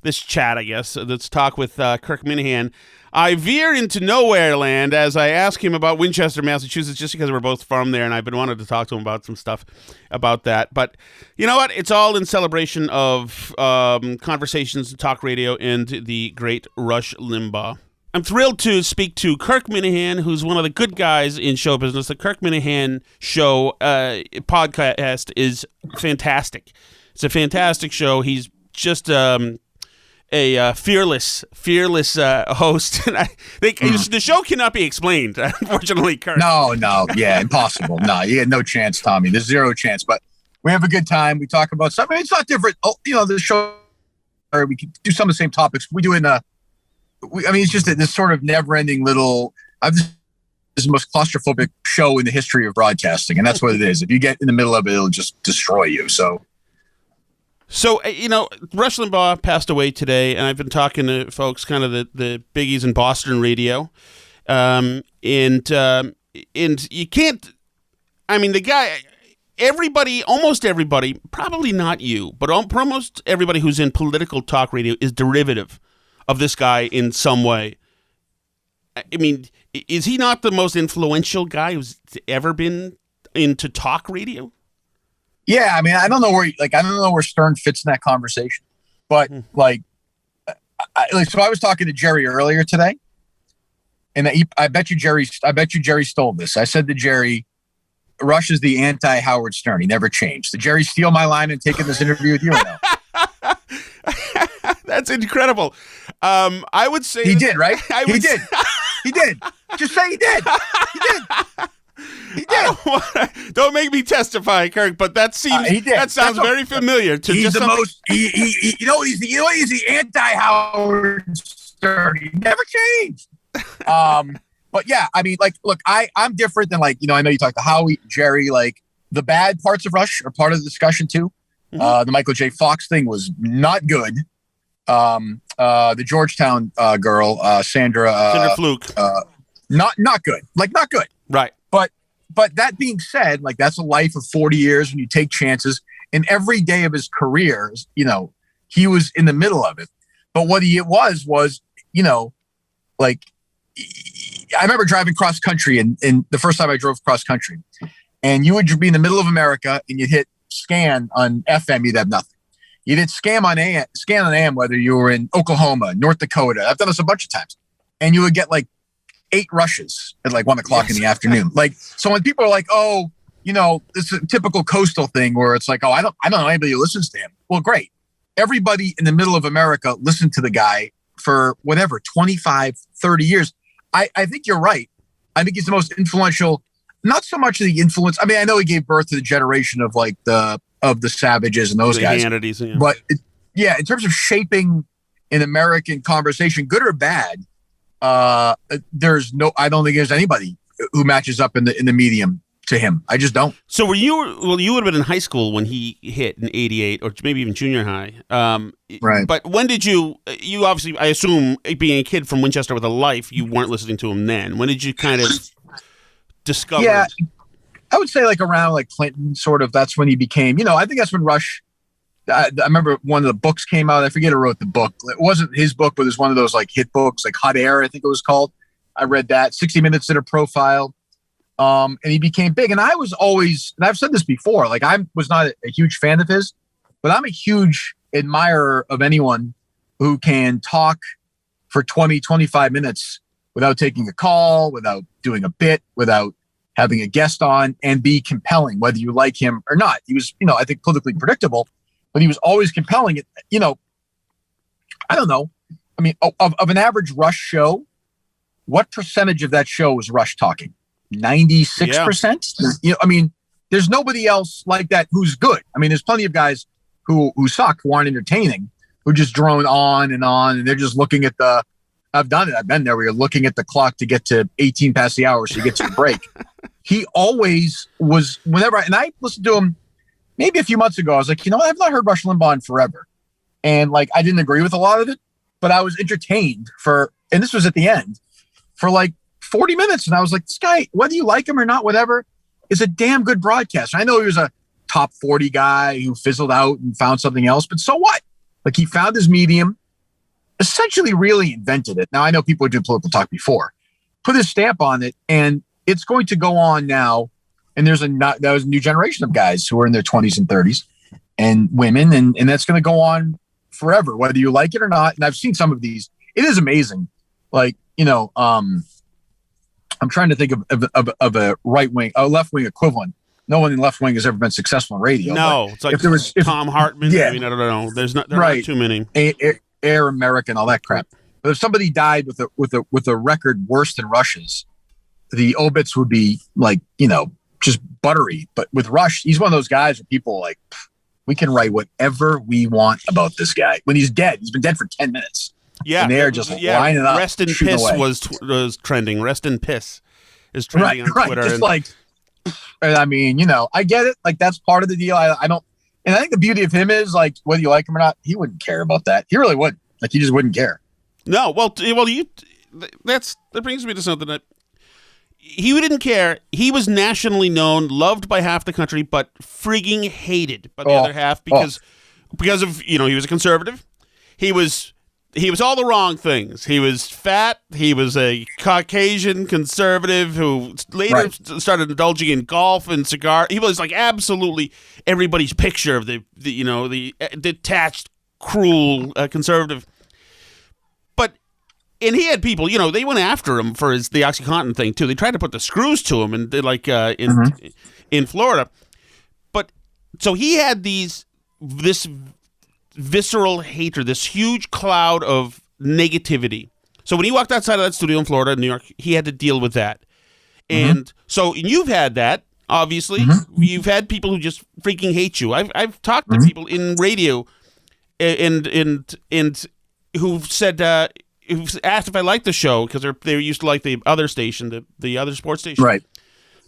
Speaker 3: this chat, I guess, this talk with Kirk Minihane, I veer into nowhere land as I ask him about Winchester, Massachusetts, just because we're both from there, and I've been wanting to talk to him about some stuff about that. But you know what? It's all in celebration of Conversations Talk Radio and the great Rush Limbaugh. I'm thrilled to speak to Kirk Minihane, who's one of the good guys in show business. The Kirk Minihane Show podcast is fantastic. It's a fantastic show. He's just a fearless host, and I think the show cannot be explained. Unfortunately, Kirk.
Speaker 11: No, yeah, impossible. No, you had no chance, Tommy. There's zero chance. But we have a good time. We talk about something. It's not different. Oh, the show. Or we can do some of the same topics. We do it's just this sort of never-ending little. This is the most claustrophobic show in the history of broadcasting, and that's what it is. If you get in the middle of it, it'll just destroy you. So,
Speaker 3: Rush Limbaugh passed away today, and I've been talking to folks, kind of the biggies in Boston radio, and you can't. I mean, the guy. Almost everybody, probably not you, but almost everybody who's in political talk radio is derivative of this guy in some way. I mean, is he not the most influential guy who's ever been into talk radio?
Speaker 11: Yeah, I mean, I don't know where Stern fits in that conversation, but so I was talking to Gerry earlier today, and I bet you Gerry stole this. I said to Gerry, Rush is the anti-Howard Stern. He never changed. Did Gerry steal my line and taking this interview with you or no?
Speaker 3: That's incredible. I would say
Speaker 11: he did, right? He did. He did. Just say he did. He did. He did.
Speaker 3: Don't make me testify, Kirk. But that seems that sounds very familiar. To
Speaker 11: he's
Speaker 3: just
Speaker 11: the most. He's the anti-Howard Stern. He never changed. But yeah, I mean, look, I'm different than I know you talk to Howie, Gerry, the bad parts of Rush are part of the discussion too. Mm-hmm. The Michael J. Fox thing was not good. The Georgetown girl, Sandra
Speaker 3: Fluke,
Speaker 11: not good. Not good.
Speaker 3: Right.
Speaker 11: But that being said, like, that's a life of 40 years when you take chances. And every day of his career, you know, he was in the middle of it. But what he was, you know, like, I remember driving cross country and the first time I drove cross country, and you would be in the middle of America and you'd hit scan on FM, you'd have nothing. You'd hit scan on AM, whether you were in Oklahoma, North Dakota. I've done this a bunch of times. And you would get like 8 rushes at like 1 o'clock in the afternoon. Like, so when people are like, oh, you know, it's a typical coastal thing where it's like, oh, I don't know anybody who listens to him. Well, great. Everybody in the middle of America listened to the guy for whatever, 25, 30 years. I think you're right. I think he's the most influential, not so much of the influence. I mean, I know he gave birth to the generation of like the Savages and those guys.
Speaker 3: Hannity's, yeah.
Speaker 11: But in terms of shaping an American conversation, good or bad, I don't think there's anybody who matches up in the medium to him. I just don't.
Speaker 3: So you would have been in high school when he hit in 88 or maybe even junior high.
Speaker 11: Right.
Speaker 3: But when did you obviously, I assume, being a kid from Winchester with a life, you weren't listening to him then. When did you kind of discover?
Speaker 11: Yeah, I would say like around like Clinton, sort of, that's when he became, you know, I think that's when Rush, I remember one of the books came out. I forget who wrote the book. It wasn't his book, but it was one of those like hit books, like Hot Air, I think it was called. I read that, 60 Minutes in a Profile. And he became big. And I was always, and I've said this before, like I was not a huge fan of his, but I'm a huge admirer of anyone who can talk for 20, 25 minutes without taking a call, without doing a bit, without having a guest on, and be compelling, whether you like him or not. He was, you know, I think politically predictable, but he was always compelling. You know, I don't know. I mean, of an average Rush show, what percentage of that show was Rush talking? 96%. I mean, there's nobody else like that who's good. I mean, there's plenty of guys who suck, who aren't entertaining, who just drone on, and they're just looking at the. I've done it. I've been there where you're looking at the clock to get to 18 past the hour so you get to a break. He always was, and I listened to him maybe a few months ago. I was like, I've not heard Rush Limbaugh in forever. And like, I didn't agree with a lot of it, but I was entertained and this was at the end, for like 40 minutes. And I was like, this guy, whether you like him or not, whatever, is a damn good broadcaster. I know he was a top 40 guy who fizzled out and found something else, but so what? Like, he found his medium, essentially really invented it. Now, I know people were doing political talk before, put his stamp on it, and it's going to go on now. And there's a new generation of guys who are in their 20s and 30s and women, and that's going to go on forever, whether you like it or not. And I've seen some of these. It is amazing. Like, I'm trying to think of a a left wing equivalent. No one in left wing has ever been successful in radio.
Speaker 3: No, it's like Tom Hartman. Yeah. I mean, I don't know. There are not too many.
Speaker 11: Air American, all that crap. But if somebody died with a record worse than Rush's, the obits would be like, just buttery. But with Rush, he's one of those guys where people are like, we can write whatever we want about this guy. When he's dead, he's been dead for 10 minutes.
Speaker 3: Yeah.
Speaker 11: And they're just lining up.
Speaker 3: Rest in Piss was trending. Rest in Piss is trending on Twitter.
Speaker 11: Just I mean, I get it. Like, that's part of the deal. I don't, and I think the beauty of him is, like, whether you like him or not, he wouldn't care about that. He really wouldn't. Like, he just wouldn't care.
Speaker 3: No, that brings me to something that he didn't care. He was nationally known, loved by half the country, but frigging hated by the other half because of, he was a conservative. He was all the wrong things. He was fat. He was a Caucasian conservative who later started indulging in golf and cigar. He was like absolutely everybody's picture of the detached, cruel conservative. And he had people, they went after him for the OxyContin thing too. They tried to put the screws to him, and in Florida. But so he had this visceral hatred, this huge cloud of negativity. So when he walked outside of that studio in Florida, New York, he had to deal with that. And so you've had that, obviously. You've had people who just freaking hate you. I've talked to people in radio and who've said. Who asked if I liked the show because they used to like the other station, the other sports station. Right.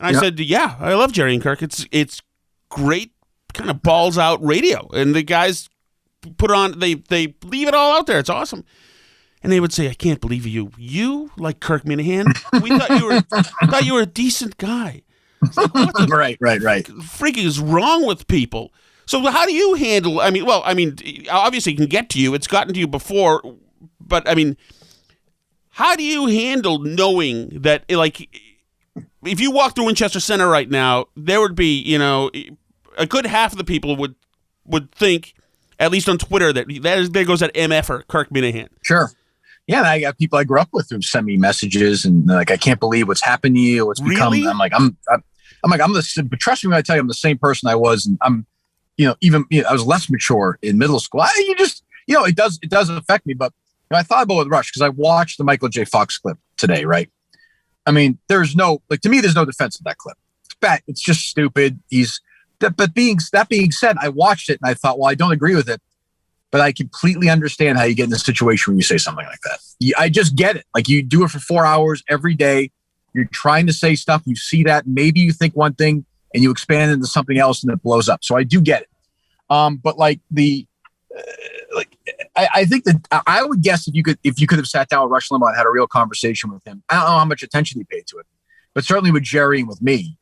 Speaker 3: And I said, yeah, I love Gerry and Kirk. It's great, kind of balls out radio, and the guys put on they leave it all out there. It's awesome. And they would say, I can't believe you like Kirk Minihane. We thought you were a decent guy. Like, what the
Speaker 11: right.
Speaker 3: freaking is wrong with people? So how do you handle? I mean, obviously it can get to you. It's gotten to you before. But, I mean, how do you handle knowing that, like, if you walk through Winchester Center right now, there would be, a good half of the people would think, at least on Twitter, there goes that MF-er, Kirk Minihane.
Speaker 11: Sure. Yeah, and I got people I grew up with who send me messages and like, I can't believe what's happened to you. What's become.
Speaker 3: Really?
Speaker 11: I'm but trust me when I tell you, I'm the same person I was, and I'm, I was less mature in middle school. It does affect me, but. I thought about it with Rush because I watched the Michael J. Fox clip today, right? I mean, there's no defense of that clip. It's bad. It's just stupid. That being said, I watched it and I thought, well, I don't agree with it, but I completely understand how you get in a situation when you say something like that. I just get it. Like, you do it for 4 hours every day. You're trying to say stuff. You see that. Maybe you think one thing and you expand into something else and it blows up. So I do get it. But like I think that I would guess if you could have sat down with Rush Limbaugh and had a real conversation with him, I don't know how much attention he paid to it, but certainly with Gerry and with me,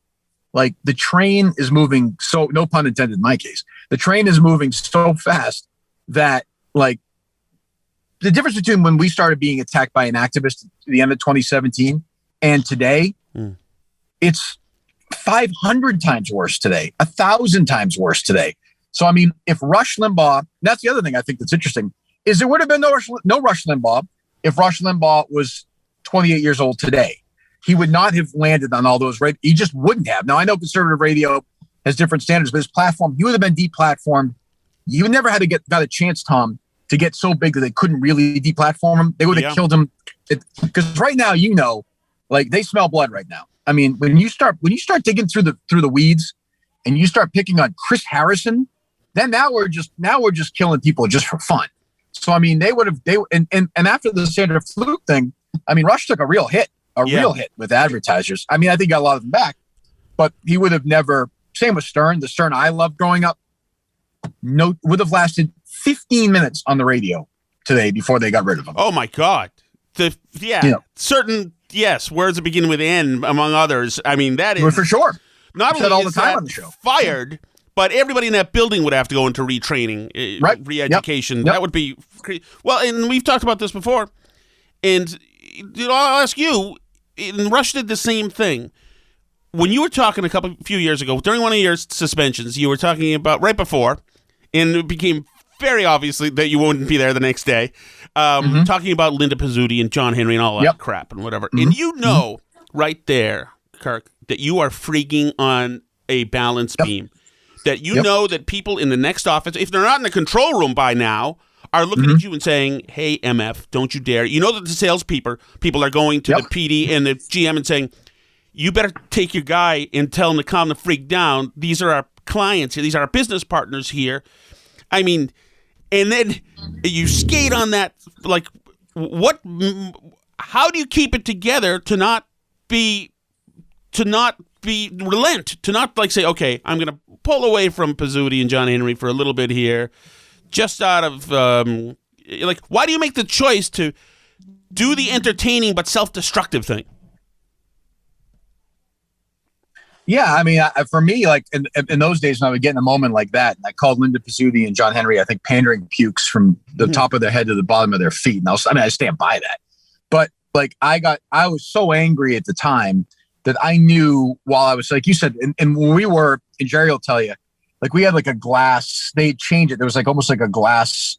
Speaker 11: like, the train is moving so, no pun intended in my case, the train is moving so fast that, like, the difference between when we started being attacked by an activist at the end of 2017 and today, it's 500 times worse today, 1,000 times worse today. So, I mean, if Rush Limbaugh, that's the other thing I think that's interesting, is there would have been no Rush Limbaugh if Rush Limbaugh was 28 years old today. He would not have landed on all those. He just wouldn't have. Now, I know conservative radio has different standards, but his platform, he would have been deplatformed. You never had got a chance, Tom, to get so big that they couldn't really deplatform him. They would have killed him. Because right now, like, they smell blood right now. I mean, when you start digging through the weeds and you start picking on Chris Harrison, then now we're just killing people just for fun. So I mean, and after the Sandra Fluke thing, I mean, Rush took a real hit with advertisers. I mean, I think he got a lot of them back, but he would have never. Same with Stern. The Stern I loved growing up, would have lasted 15 minutes on the radio today before they got rid of him.
Speaker 3: Oh my God! Certain words that begin with N, among others. I mean, that is
Speaker 11: for sure.
Speaker 3: Not only
Speaker 11: all the
Speaker 3: is
Speaker 11: time
Speaker 3: that
Speaker 11: on the show.
Speaker 3: Fired, but everybody in that building would have to go into retraining, re-education.
Speaker 11: Yep.
Speaker 3: That would be well. And we've talked about this before. And I'll ask you. And Rush did the same thing. When you were talking a few years ago, during one of your suspensions, you were talking about right before, and it became very obviously that you wouldn't be there the next day, talking about Linda Pizzuti and John Henry and all that crap and whatever. And you know right there, Kirk, that you are freaking on a balance beam. That you know that people in the next office, if they're not in the control room by now, are looking at you and saying, hey, MF, don't you dare. You know that the salespeople are going to the PD and the GM and saying, you better take your guy and tell him to calm the freak down. These are our clients here. These are our business partners here. I mean, and then you skate on that. Like, how do you keep it together to not relent, to not like say, okay, I'm going to pull away from Pizzuti and John Henry for a little bit here, just out of, why do you make the choice to do the entertaining but self-destructive thing?
Speaker 11: Yeah, I mean, for me, like in those days when I would get in a moment like that, and I called Linda Pizzuti and John Henry, I think, pandering pukes from the top of their head to the bottom of their feet. And I stand by that. But like I was so angry at the time that I knew while I was, like you said, and when we were, and Gerry will tell you, like we had like a glass, they'd change it. There was like almost like a glass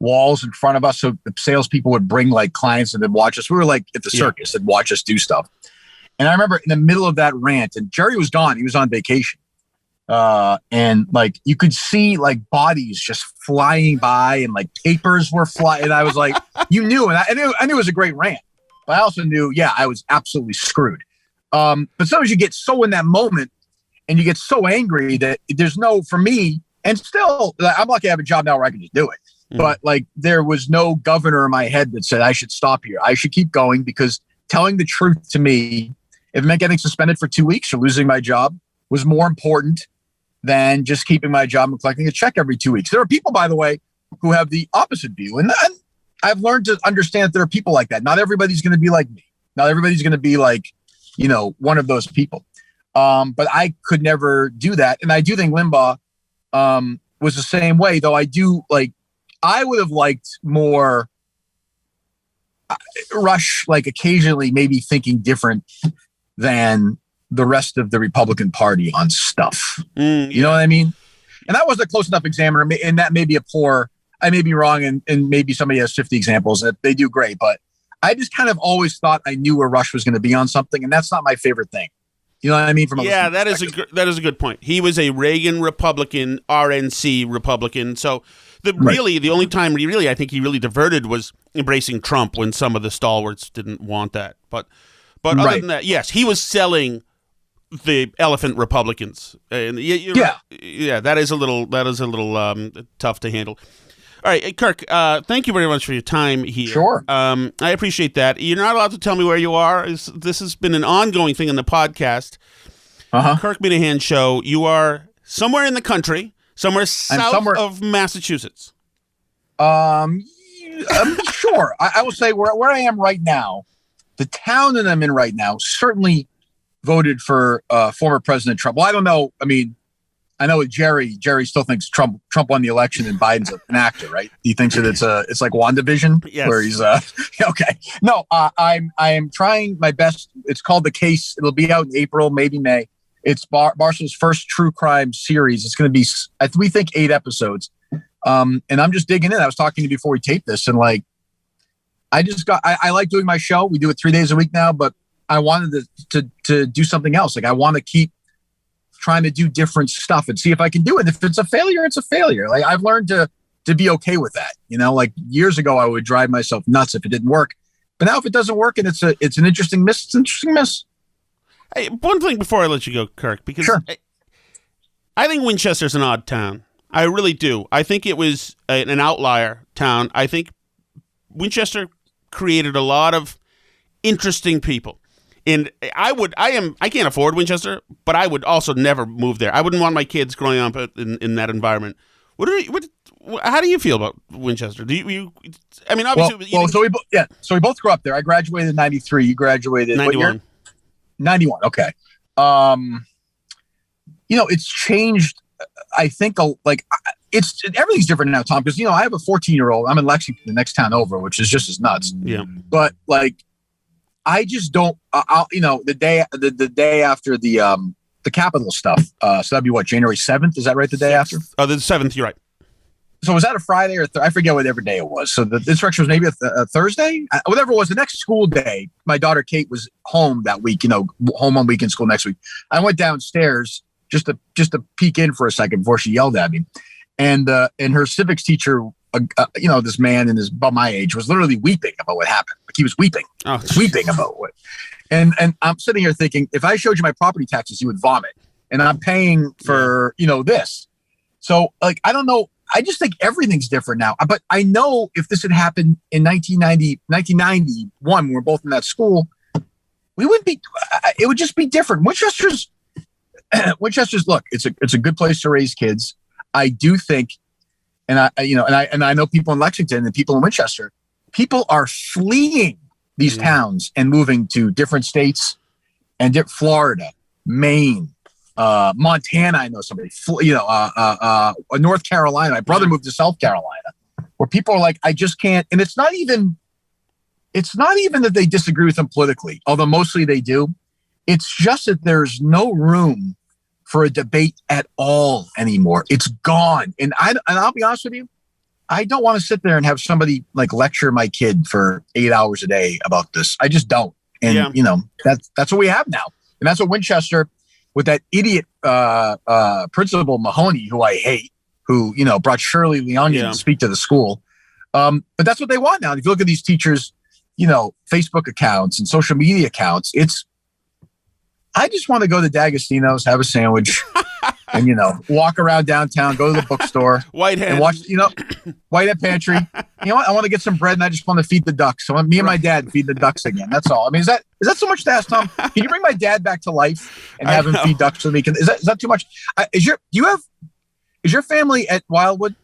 Speaker 11: walls in front of us. So the salespeople would bring like clients and they'd watch us. We were like at the circus, they'd watch us do stuff. And I remember in the middle of that rant, and Gerry was gone. He was on vacation. And like, you could see like bodies just flying by and like papers were flying. And I was like, you knew, and I knew it was a great rant, but I also knew, I was absolutely screwed. But sometimes you get so in that moment and you get so angry that there's for me, and still, I'm lucky I have a job now where I can just do it. But like, there was no governor in my head that said I should stop here. I should keep going, because telling the truth to me, if it meant getting suspended for 2 weeks or losing my job, was more important than just keeping my job and collecting a check every 2 weeks. There are people, by the way, who have the opposite view. And I've learned to understand that there are people like that. Not everybody's going to be like me. Not everybody's going to be like, one of those people. But I could never do that. And I do think Limbaugh was the same way, though I would have liked more Rush, like occasionally maybe thinking different than the rest of the Republican Party on stuff. You know what I mean? And that was a close enough examiner, and that may be I may be wrong, and maybe somebody has 50 examples that they do great, but I just kind of always thought I knew where Rush was going to be on something, and that's not my favorite thing. You know what I mean?
Speaker 3: That is a good point. He was a Reagan Republican, RNC Republican, so the only time I think he really diverted was embracing Trump when some of the stalwarts didn't want that. But other than that, yes, he was selling the elephant Republicans. And that is a little tough to handle. All right, Kirk, thank you very much for your time here.
Speaker 11: Sure.
Speaker 3: I appreciate that. You're not allowed to tell me where you are. This has been an ongoing thing in the podcast. Kirk Minihane Show. You are somewhere in the country, somewhere south of Massachusetts.
Speaker 11: Sure. I will say where I am right now, the town that I'm in right now certainly voted for former President Trump. Well, I don't know. I mean, I know Gerry still thinks Trump won the election and Biden's an actor, right? He thinks that it's like WandaVision, where he's okay. No, I am trying my best. It's called The Case. It'll be out in April, maybe May. It's Barstool's first true crime series. It's going to be, we think, 8 episodes. And I'm just digging in. I was talking to you before we taped this, and like, I like doing my show. We do it 3 days a week now, but I wanted to do something else. Like, I want to keep trying to do different stuff and see if I can do it. If it's a failure, it's a failure. Like, I've learned to be okay with that. Like years ago, I would drive myself nuts if it didn't work. But now if it doesn't work and it's an interesting miss, it's an interesting miss.
Speaker 3: Hey, one thing before I let you go, Kirk, because
Speaker 11: Sure.
Speaker 3: I think Winchester's an odd town. I really do. I think it was an outlier town. I think Winchester created a lot of interesting people. And I can't afford Winchester, but I would also never move there. I wouldn't want my kids growing up in that environment. How do you feel about Winchester? Do you I mean, obviously.
Speaker 11: So we both grew up there. I graduated in 93. You graduated
Speaker 3: 91.
Speaker 11: what year? 91. Okay. It's changed. I think everything's different now, Tom, because, I have a 14-year-old. I'm in Lexington, the next town over, which is just as nuts.
Speaker 3: Yeah.
Speaker 11: But I just don't, the day after the Capitol stuff. So that'd be what, January 7th? Is that right? The day after?
Speaker 3: Oh, the 7th. You're right. So
Speaker 11: was that a Friday or I forget whatever day it was. So the instruction was maybe a Thursday, whatever it was. The next school day, my daughter Kate was home that week. Home on weekend school next week. I went downstairs just to peek in for a second before she yelled at me, and her civics teacher, this man about my age, was literally weeping about what happened. Like he was weeping, weeping about what. And I'm sitting here thinking, if I showed you my property taxes, you would vomit, and I'm paying for this. So I don't know. I just think everything's different now. But I know if this had happened in 1991, when we were both in that school, we wouldn't be. It would just be different. Winchester's look. It's a good place to raise kids. I do think, and I know people in Lexington and people in Winchester. People are fleeing these towns and moving to different states and Florida, Maine. Montana, I know somebody, North Carolina. My brother moved to South Carolina, where people are like, I just can't. And it's not even that they disagree with them politically, although mostly they do. It's just that there's no room for a debate at all anymore. It's gone. And I'll be honest with you, I don't want to sit there and have somebody lecture my kid for 8 hours a day about this. I just don't. And that's what we have now. And that's what Winchester, with that idiot Principal Mahoney, who I hate, who brought Shirley Leonian to speak to the school. But that's what they want now. If you look at these teachers, Facebook accounts and social media accounts, I just want to go to D'Agostino's, have a sandwich, and walk around downtown, go to the bookstore,
Speaker 3: Whitehead,
Speaker 11: and watch Whitehead Pantry. You know what? I want to get some bread, and I just want to feed the ducks. So me and my dad feed the ducks again. That's all. I mean, is that so much to ask, Tom? Can you bring my dad back to life and have him feed ducks so we can? Is that too much? Is your family at Wildwood?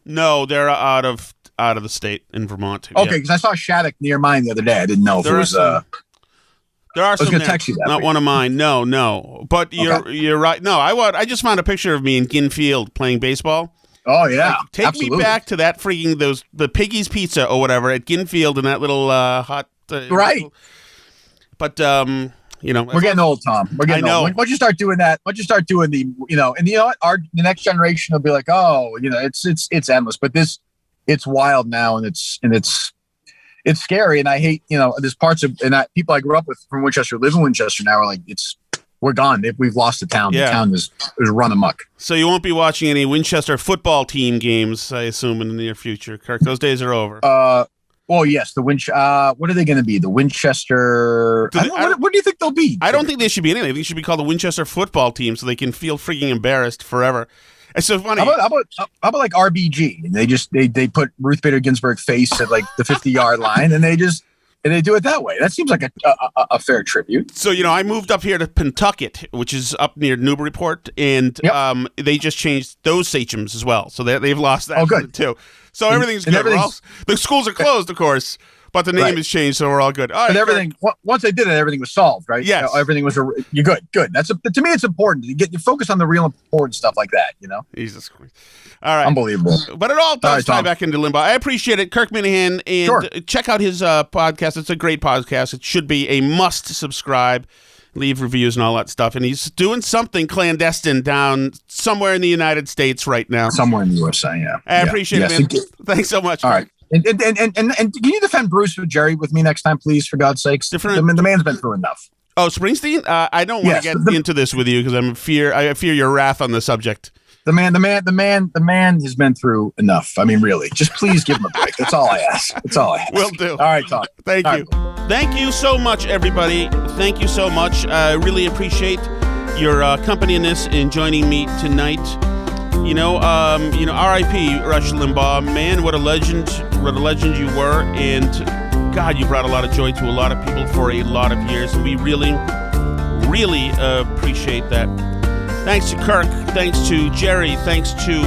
Speaker 3: No, they're out of the state in Vermont.
Speaker 11: Okay, because I saw Shattuck near mine the other day. I didn't know if it was.
Speaker 3: There are some.
Speaker 11: I was going to text you that.
Speaker 3: Not one of mine. No. But you're right. No, I just found a picture of me in Ginfield playing baseball.
Speaker 11: Oh yeah,
Speaker 3: take
Speaker 11: absolutely.
Speaker 3: me back to that freaking the Piggy's Pizza or whatever at Ginfield in that little hot.
Speaker 11: Right.
Speaker 3: But
Speaker 11: we're getting old, Tom. We're getting old. Once you start doing that, once you start doing and you know what, the next generation will be like, oh, it's endless. But it's wild now, and it's scary, and I hate, there's parts of, and people I grew up with from Winchester live in Winchester now are like, we're gone. We've lost the town.
Speaker 3: Yeah.
Speaker 11: The town is run amok.
Speaker 3: So you won't be watching any Winchester football team games, I assume, in the near future, Kirk. Those days are over.
Speaker 11: Well, yes, the what are they going to be? The Winchester. What do you think they'll be?
Speaker 3: I don't think they should be anything. They should be called the Winchester football team, so they can feel freaking embarrassed forever. It's so funny.
Speaker 11: How about like RBG? And they put Ruth Bader Ginsburg face at like the 50-yard line, and they do it that way. That seems like a fair tribute.
Speaker 3: So I moved up here to Pentucket, which is up near Newburyport, and they just changed those sachems as well. So they've lost that too. So everything's good. The schools are closed, of course, but the name has changed, so we're all good. All right,
Speaker 11: but everything once they did it, everything was solved, right?
Speaker 3: Yes,
Speaker 11: everything was. You're good. That's to me, it's important to focus on the real important stuff like that.
Speaker 3: Jesus Christ. All right,
Speaker 11: unbelievable.
Speaker 3: But it all does tie back into Limbaugh. I appreciate it, Kirk Minihane, and check out his podcast. It's a great podcast. It should be a must subscribe. Leave reviews and all that stuff. And he's doing something clandestine down somewhere in the United States right now.
Speaker 11: Somewhere in the USA, yeah.
Speaker 3: I appreciate it, man. Thanks so much.
Speaker 11: All right. And can you defend Bruce with Gerry with me next time, please, for God's sakes? The man's been through enough.
Speaker 3: Oh, Springsteen? I don't want to get into this with you because I fear your wrath on the subject.
Speaker 11: The man has been through enough. I mean, really. Just please give him a break. That's all I ask.
Speaker 3: Will do.
Speaker 11: All right, Tom.
Speaker 3: Thank you.
Speaker 11: Right.
Speaker 3: Thank you so much, everybody. Thank you so much. I really appreciate your company in this and joining me tonight. R.I.P. Rush Limbaugh. Man, what a legend you were. And God, you brought a lot of joy to a lot of people for a lot of years. And we really, really appreciate that. Thanks to Kirk. Thanks to Gerry. Thanks to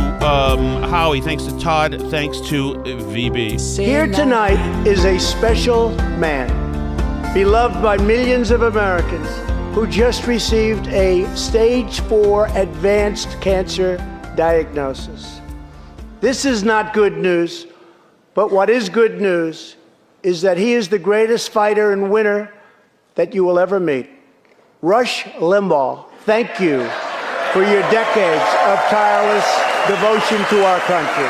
Speaker 3: Howie. Thanks to Todd. Thanks to VB.
Speaker 12: Here tonight is a special man, beloved by millions of Americans, who just received a stage 4 advanced cancer diagnosis. This is not good news, but what is good news is that he is the greatest fighter and winner that you will ever meet. Rush Limbaugh, thank you for your decades of tireless devotion to our country.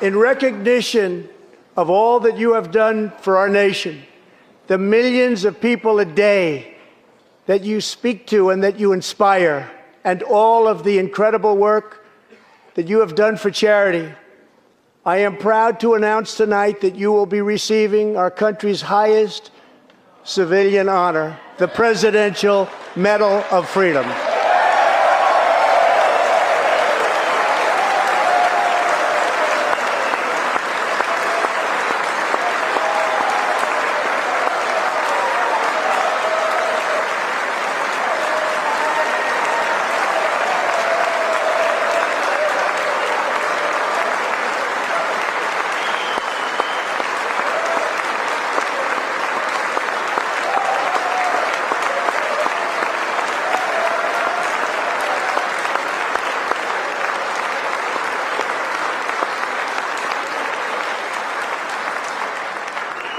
Speaker 12: In recognition of all that you have done for our nation, the millions of people a day that you speak to and that you inspire, and all of the incredible work that you have done for charity, I am proud to announce tonight that you will be receiving our country's highest civilian honor, the Presidential Medal of Freedom.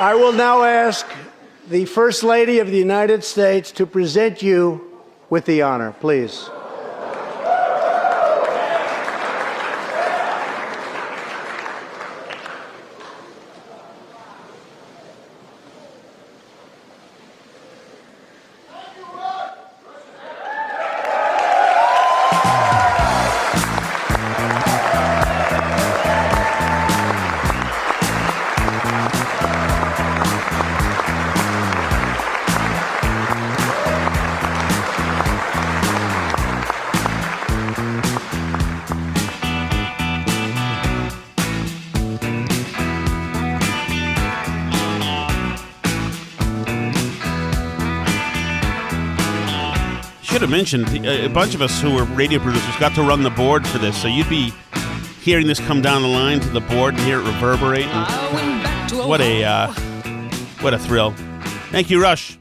Speaker 12: I will now ask the First Lady of the United States to present you with the honor, please.
Speaker 3: Should have mentioned a bunch of us who were radio producers got to run the board for this, so you'd be hearing this come down the line to the board and hear it reverberate. And what a thrill! Thank you, Rush.